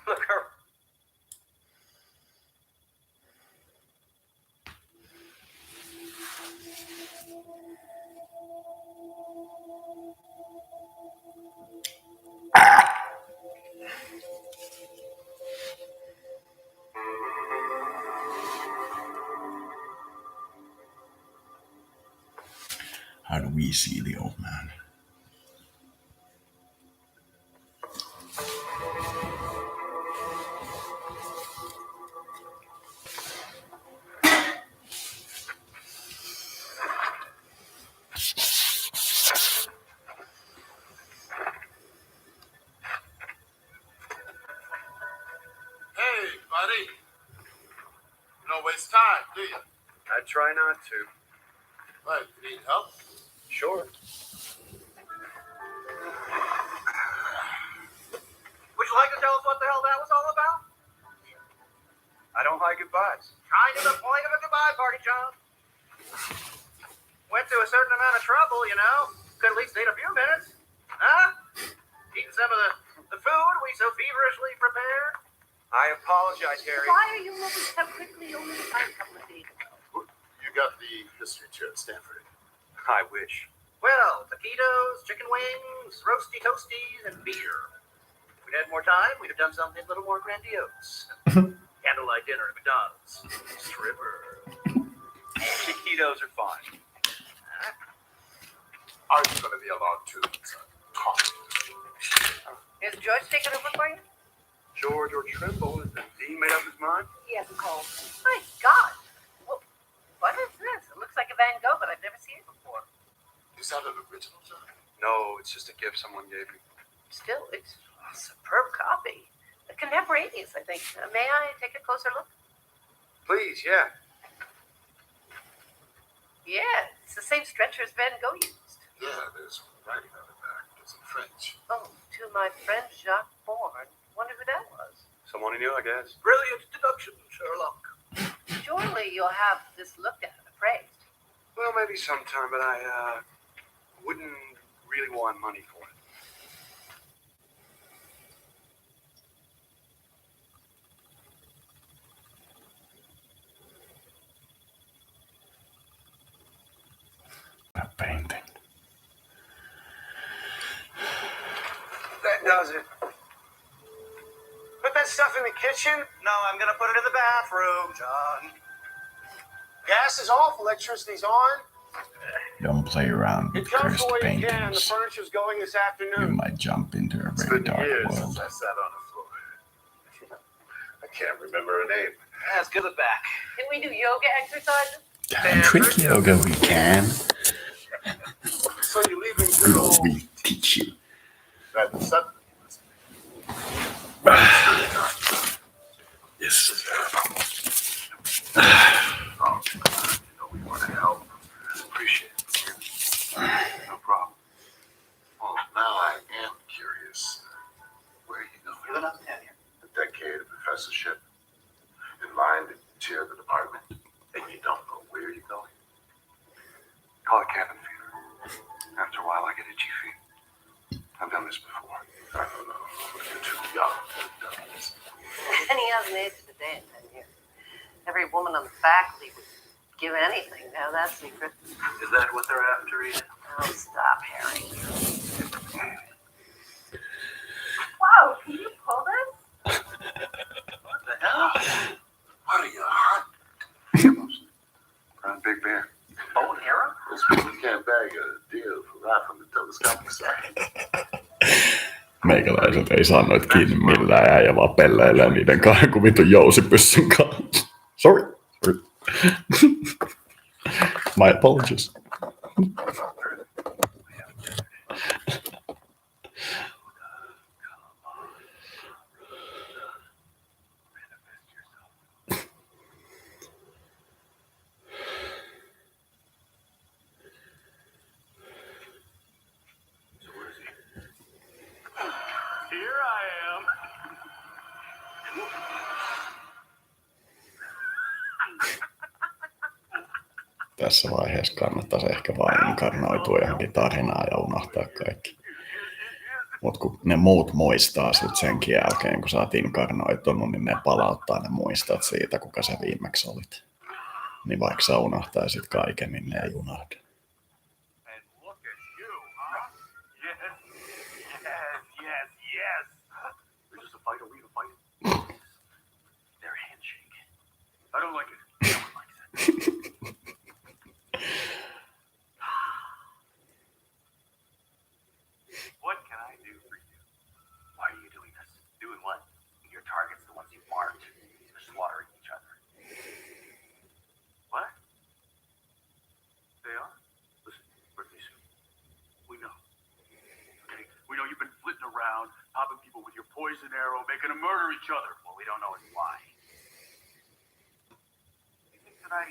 Look, her. How do we see the old man? Hey, buddy. You don't waste time, do you? I try not to. What, you need help? Sure. Would you like to tell us what the hell that was all about? I don't like goodbyes. Kind of the point of a goodbye party, John. Went through a certain amount of trouble, you know. Could at least need a few minutes. Huh? Eating some of the food we so feverishly prepare. I apologize, Harry. Why are you moving so quickly? You only started a couple of days ago. You got the history chair at Stanford. I wish. Well, taquitos, chicken wings, roasty toasties, and beer. If we'd had more time, we'd have done something a little more grandiose. Candlelight dinner at McDonald's. Stripper. Taquitos are fine. Are you going to be allowed to talk? Is George taking over for you? George or Trimble, has he made up his mind? He hasn't called. My God. Well, what is this? It looks like a Van Gogh, but I've never seen it before. Is that an original, sir? No, it's just a gift someone gave me. Still, it's a superb copy. Contemporaneous, I think. May I take a closer look? Please, yeah. Yeah, it's the same stretcher as Van Gogh used. Yeah, there's writing on the back. It's in French. Oh, to my friend Jacques Bourne. Wonder who that was. Someone he knew, I guess. Brilliant deduction, Sherlock. Surely you'll have this looked at and appraised. Well, maybe sometime, but I wouldn't really want money for it. A painting. That does it. Put that stuff in the kitchen? No, I'm gonna put it in the bathroom, John. Gas is off, electricity's on. Don't play around with cursed The paintings. furniture's going this You afternoon. might jump into a very dark Years world. since I sat on the floor. I can't remember her name. Let's give it back. Can we do yoga exercises? Tantric yoga we can. So you're leaving Good good old old we teach you. that suddenly. Yes. Oh, you know we want to help. Appreciate it. No problem. Well, now I am curious. Where are you going? You're not tenure. A decade of professorship, in line to chair the department, and you don't know where you're going? Call it cabin fever. After a while, I get itchy feet. I've done this before. I don't know. You're too young to have done this. And he hasn't aged a day in 10 years. Every woman on the faculty would give anything to know that secret. Is that what they're after, Ian? Oh, stop, Harry. Wow, can you pull this? What the hell? What are you, hot? Brown big bear. Bow and arrow? This people can't bag a deal for that from the telescopic side. Meikäläiset ei saa noita kiinni millään, äijä vaan pelleilee niiden kahden kuin vitun jousipyssyn kanssa. Sorry. My apologies. Here I am. Tässä vaiheessa kannattaisi ehkä vaan inkarnoitua johonkin tarinaan ja unohtaa kaikki. Mutta kun ne muut muistaa sut senkin jälkeen, kun sä oot inkarnoitunut, niin ne palauttaa ne muistat siitä, kuka sä viimeksi olit. Niin vaikka sä unohtaisit kaiken, niin ne ei unohda. Yes. Is this a fight? Are we gonna fight? Their handshake. I don't like it. No one likes it. What can I do for you? Why are you doing this? Doing what? Your targets, the ones you've marked, they're slaughtering each other. What? They are? Listen, Bernice, we know. Okay? We know you've been flitting around, popping people with your poison arrow, making them murder each other. Well, we don't know why. You think that I...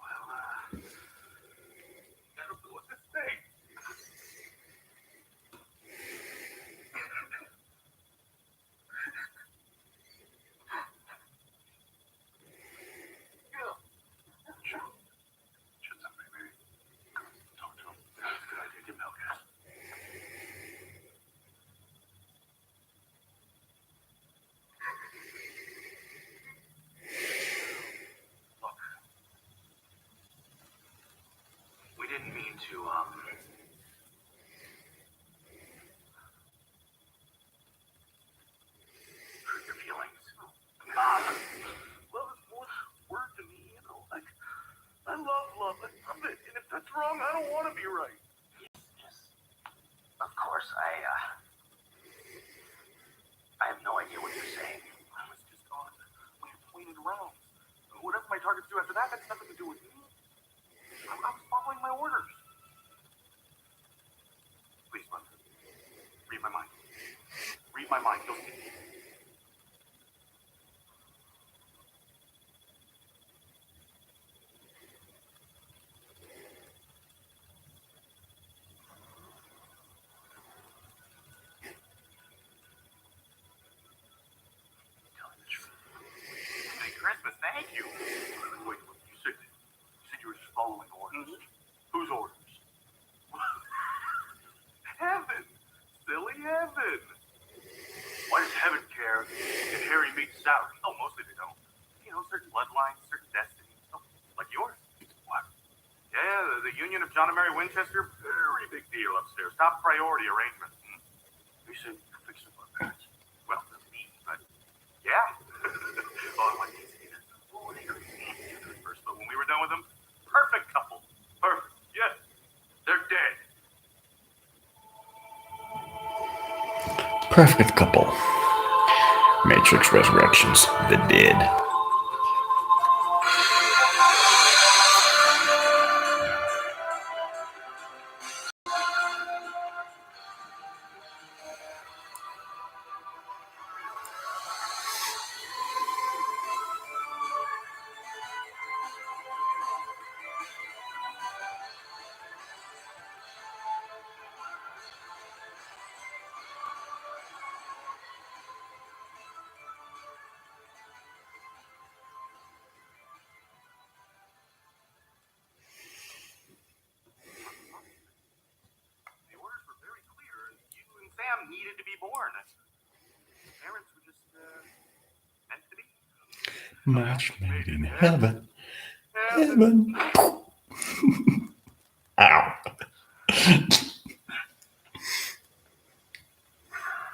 Well, I don't know what to say. Yeah. Should somebody maybe talk to him? Good idea. Give him hell gas. Look. We didn't mean to, hurt your feelings. Love is more than a word to me, you know. Like, I love love. I love it. And if that's wrong, I don't want to be right. Yes. Of course, I have no idea what you're saying. I was just on pointed around. Whatever my targets do after that, that's nothing to do with me. I was following my orders. Please, London. Read my mind. Read my mind. You'll see. Merry Christmas, thank you. Wait, you said you were just following orders. Whose orders? Heaven! Silly heaven! Why does heaven care if Harry meets Sally? Oh, mostly they don't. You know, certain bloodlines, certain destinies. Oh, like yours. What? Yeah, the union of John and Mary Winchester, very big deal upstairs. Top priority arrangement. You said fix it for parents. Well, not me, but yeah. Oh, I can't say that. Oh, they were at first, but when we were done with them, perfect couple. Perfect. Yes. They're dead. Perfect couple. Matrix Resurrections. The Dead. The orders were very clear. You and Sam needed to be born. Parents were just meant to be. Match made in heaven. Heaven. Ow.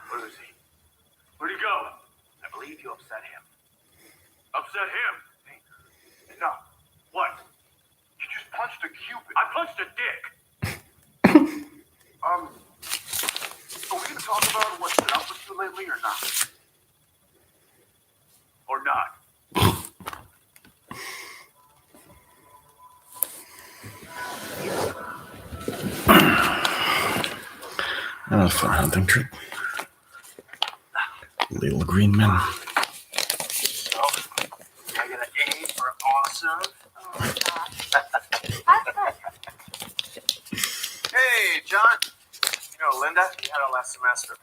Where is he? Where'd he go? I believe you upset him. Upset him? Hey, no. What? You just punched a cupid. I punched a dick. Are we gonna talk about what's been up with you lately or not? Or not? That was a fun hunting trip. Little green man. So, I get an A for awesome. Hey, John. You know Linda? You had her last semester.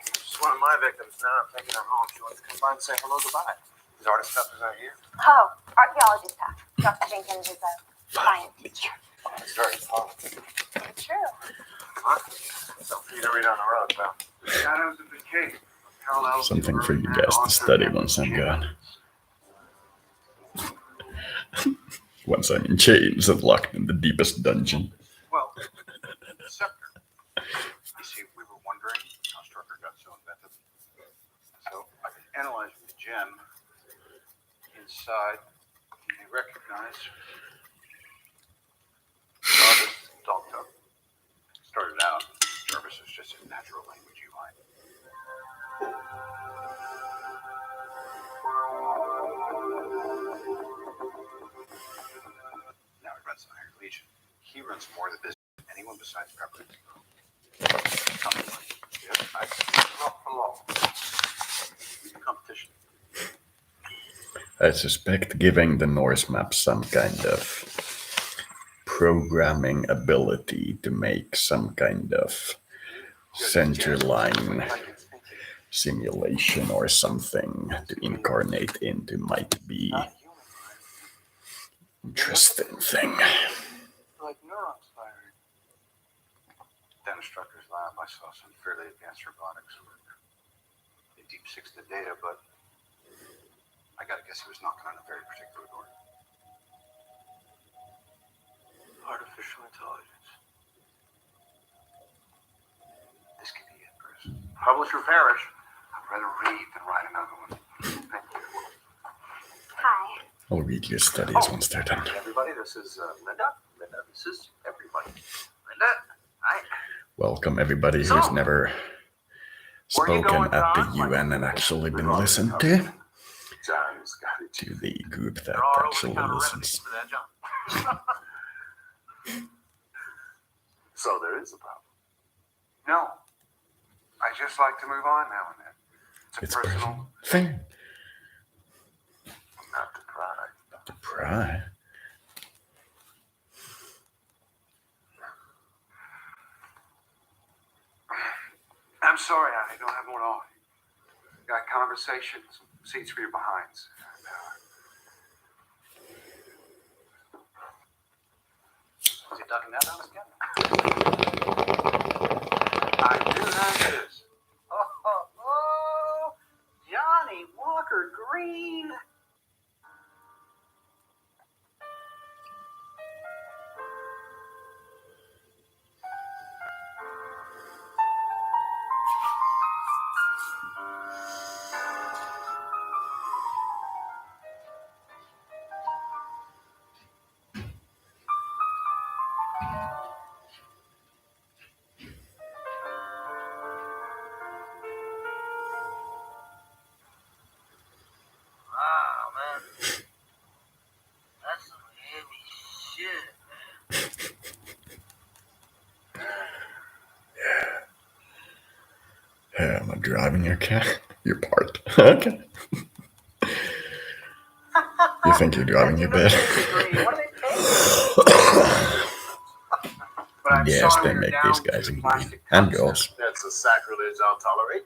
She's one of my victims now. I'm taking her home. She wants to come by and say hello, goodbye. These artist stuff is out here. Oh, archaeology class. Dr. Jenkins is a science teacher. Oh, it's very fun. True. Huh? Something for you to read on the road, pal. Shadows of the Cave. Parallels to Something for you guys to study once I'm gone. Once I'm in chains and locked in the deepest dungeon. Well, scepter. You see, we were wondering how Strucker got so inventive. So I could analyze the gem inside. You may recognize Jarvis Dog Tub. Started out, Jarvis was just a natural language UI. Now he runs an Iron Legion. He runs more of the business than anyone besides Pepper. Yes, not for long. Competition. I suspect giving the Norse map some kind of programming ability to make some kind of centerline simulation or something to incarnate into might be interesting thing. Like neurons firing. Down Strucker's lab, I saw some fairly advanced robotics work. They deep sixed the data, but I gotta guess he was knocking on a very particular door. Artificial intelligence. This could be it, Chris. Publish or perish. I'd rather read than write another one. Thank you. Hi. I'll read your studies once they're done. Everybody, this is Linda. Linda, this is everybody. Linda, hi. Welcome everybody who's never spoken at the UN and actually been listened to the group that actually listens. So there is a problem. No. I just like to move on now and then. It's a personal thing. Not to pry. Not to pry. I'm sorry, I don't have more to offer. Got conversations, seats for your behinds. Is he ducking that on his camera? I do have this. Oh, Johnny Walker Green. Wow, man. That's some heavy shit, man. Am I driving your car? Your part. Okay. You think you're driving your bed? Yes, they make these guys in green. And girls. That's a sacrilege I'll tolerate.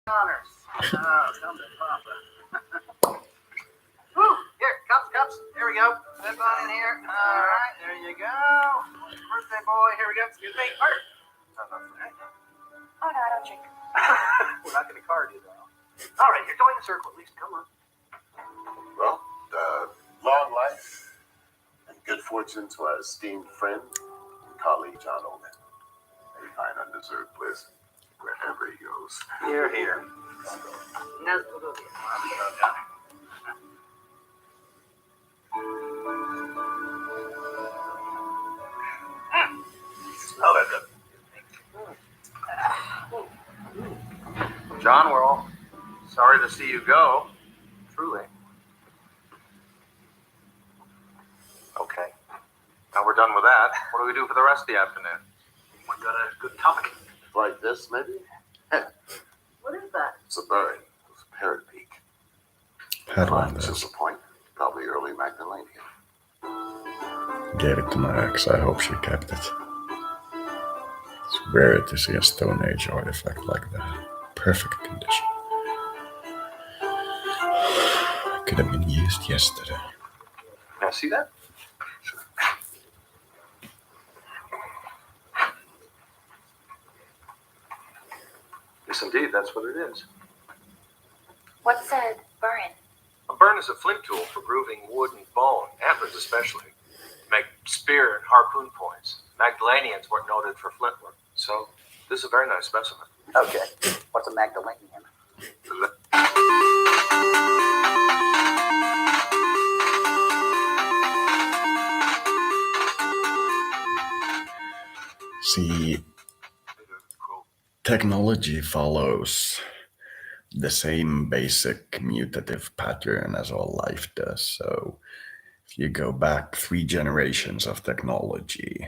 Honors. Come to Papa. Woo! Here, cups. Here we go. Step on in here. All right, there you go. Birthday boy. Here we go. Excuse me. Bert. Oh, no, I don't drink. We're not going to card you, though. All right, you're joining the circle at least. Come on. Well, long life and good fortune to our esteemed friend and colleague John Oldman. May he find undeserved bliss wherever he goes. Here. Smell it. John, we're all sorry to see you go. Truly. Okay. Now we're done with that. What do we do for the rest of the afternoon? We got a good topic. Like this, maybe? What is that? It's a bird. It's a parrot peak. Had one of Just those. a point. Probably early Magdalenian. Gave it to my ex. I hope she kept it. It's rare to see a Stone Age artifact like that. Perfect condition. Could have been used yesterday. Can I see that? Yes, indeed, that's what it is. What's a burn? A burn is a flint tool for grooving wood and bone, antlers especially, to make spear and harpoon points. Magdalenians weren't noted for flint work, so this is a very nice specimen. Okay, what's a Magdalenian? See, technology follows the same basic commutative pattern as all life does. So if you go back 3 generations of technology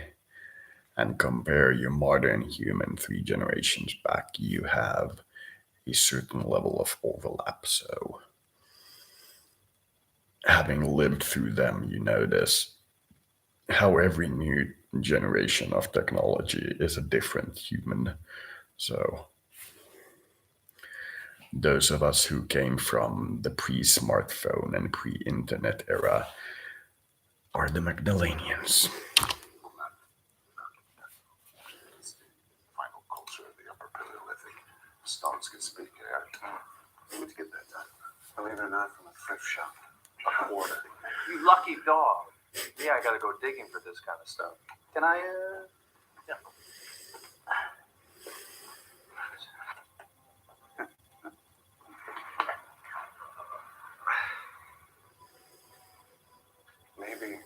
and compare your modern human 3 generations back, you have a certain level of overlap. So having lived through them, you notice how every new generation of technology is a different human. So those of us who came from the pre-smartphone and pre-internet era are the Magdalenians. Final culture of the Upper Paleolithic. Stones can speak air. Where'd you get that done? Believe it or not, from a thrift shop. A quarter. You lucky dog. Yeah, I gotta go digging for this kind of stuff. Can I, yeah. Maybe.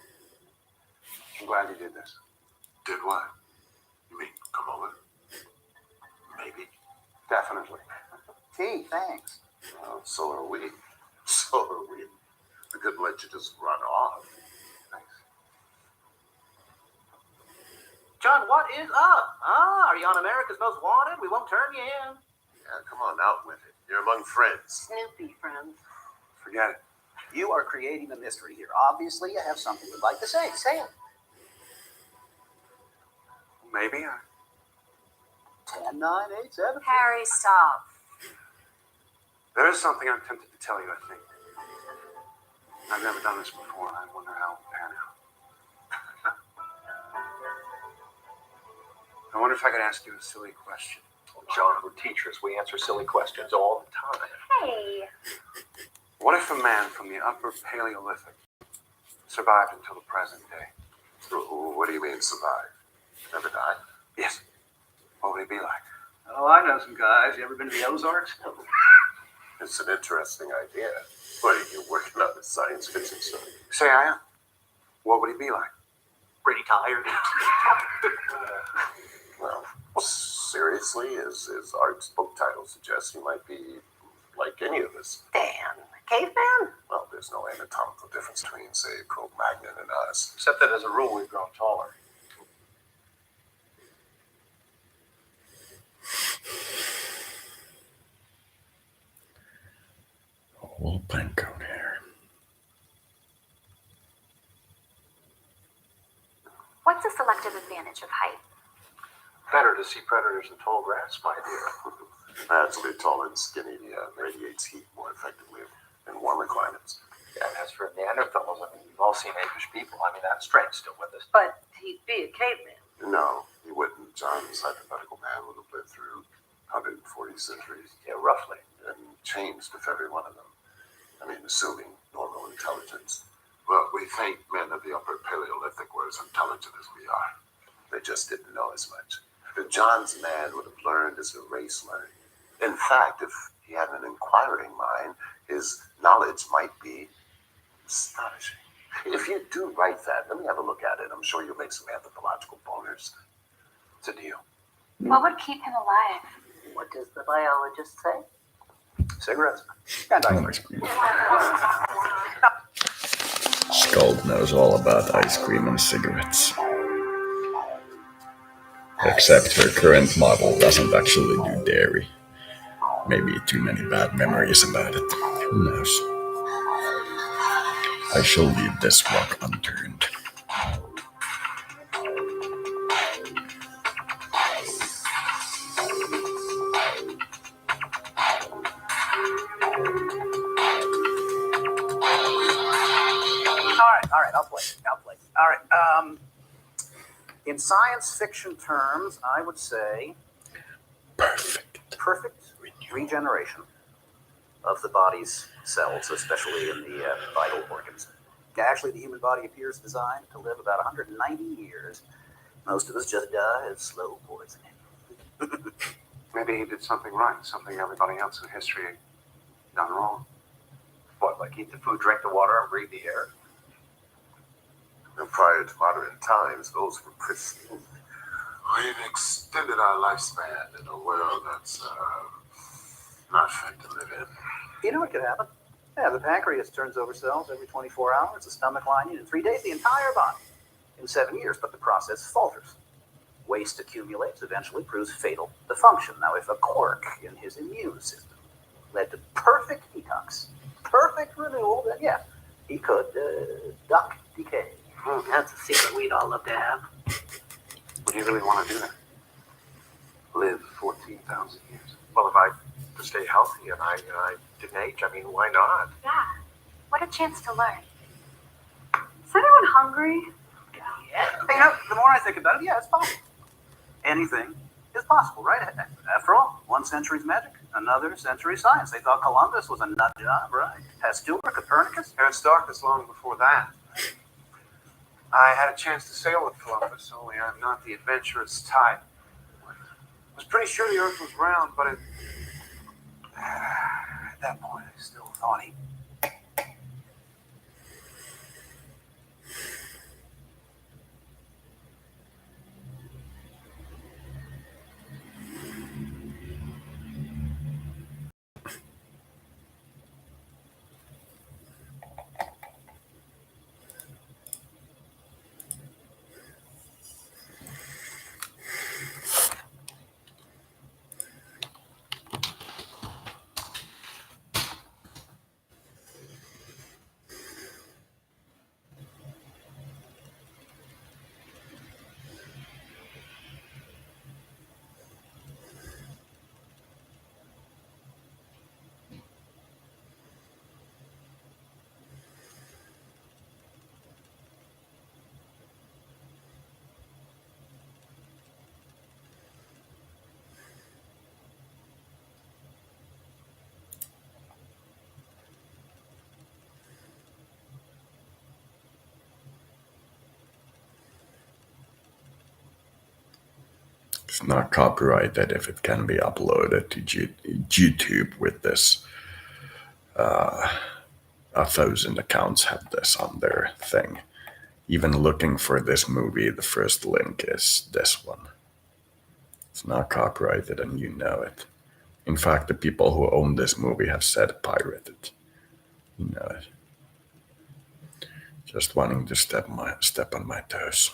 I'm glad you did this. Did what? You mean come over? Maybe. Definitely. Gee, thanks. Well, so are we. So are we. We couldn't let you just run off. Thanks. John, what is up? Are you on America's Most Wanted? We won't turn you in. Yeah, come on, out with it. You're among friends. Snoopy friends. Forget it. You are creating a mystery here. Obviously, you have something you'd like to say. Say it. Maybe. 10, 9, 8, 7. Harry, stop. There is something I'm tempted to tell you, I think. I've never done this before, and I wonder how it will pan out. I wonder if I could ask you a silly question. John, we're teachers. We answer silly questions all the time. Hey. What if a man from the Upper Paleolithic survived until the present day? What do you mean, survived? Never died? Yes. What would he be like? Oh, I know some guys. You ever been to the Ozarks? It's an interesting idea. What, are you working on the science fiction stuff? Say I am. What would he be like? Pretty tired. Well, seriously, as Art's book title suggests, he might be like any of us. Dan, caveman? Well, there's no anatomical difference between, say, Cro-Magnon and us. Except that as a rule, we've grown taller. All Pancone hair. What's the selective advantage of height? Better to see predators in tall grass, my dear. Naturally tall and skinny radiates heat more effectively in warmer climates. Yeah, and as for Neanderthals, I mean, we've all seen apish people. I mean, that strain's still with us. But he'd be a caveman. No, he wouldn't. John's hypothetical man would have lived through 140 centuries. Yeah, roughly. And changed with every one of them. I mean, assuming normal intelligence. Well, we think men of the upper Paleolithic were as intelligent as we are. They just didn't know as much. But John's man would have learned as the race learned. In fact, if he had an inquiring mind, his knowledge might be astonishing. If you do write that, let me have a look at it. I'm sure you'll make some anthropological boners. It's a deal. What would keep him alive? What does the biologist say? Cigarettes. And ice cream. Skuld knows all about ice cream and cigarettes. Except her current model doesn't actually do dairy. Maybe too many bad memories about it. Who knows? I shall leave this rock unturned. All right, I'll play. All right, in science fiction terms, I would say perfect regeneration of the body's cells, especially in the vital organs. Actually, the human body appears designed to live about 190 years. Most of us just die of slow poisoning. Maybe he did something right, something everybody else in history had done wrong. What, like eat the food, drink the water, and breathe the air? And prior to modern times, those were pristine. We've extended our lifespan in a world that's not fit to live in. You know what could happen? Yeah, the pancreas turns over cells every 24 hours, the stomach lining in 3 days, the entire body in 7 years, but the process falters. Waste accumulates, eventually proves fatal to function. Now, if a quirk in his immune system led to perfect detox, perfect renewal, then yeah, he could duck decay. That's a secret we'd all love to have. Would you really want to do that? Live 14,000 years. Well, if I to stay healthy and I didn't age, I mean, why not? Yeah. What a chance to learn. Is anyone hungry? Yeah. You know, the more I think about it, yeah, it's possible. Anything is possible, right? After all, one century's magic, another century's science. They thought Columbus was a nut job, right? Pasteur, Copernicus. Aristarchus long before that. I had a chance to sail with Columbus, only I'm not the adventurous type. I was pretty sure the Earth was round, but at that point I still thought he... It's not copyrighted if it can be uploaded to YouTube with this. 1,000 accounts have this on their thing. Even looking for this movie, the first link is this one. It's not copyrighted and you know it. In fact, the people who own this movie have said pirated. You know it. Just wanting to step on my toes.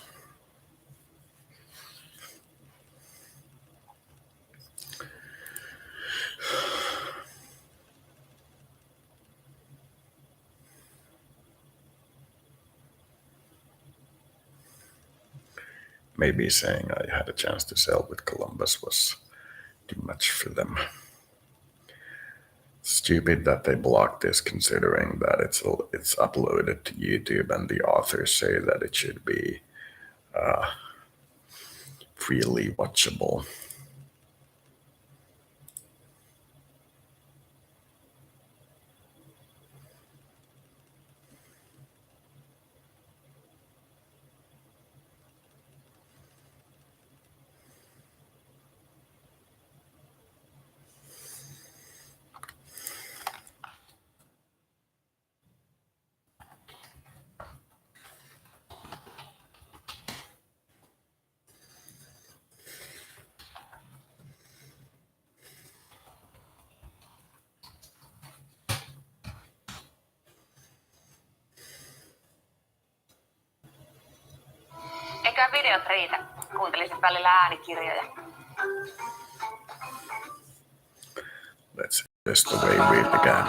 Maybe saying I had a chance to sail with Columbus was too much for them. stupid that they blocked this, considering that it's uploaded to YouTube and the authors say that it should be freely watchable. Eikä videot riitä. Kuuntelisin välillä äänikirjoja. Let's see this the way we began.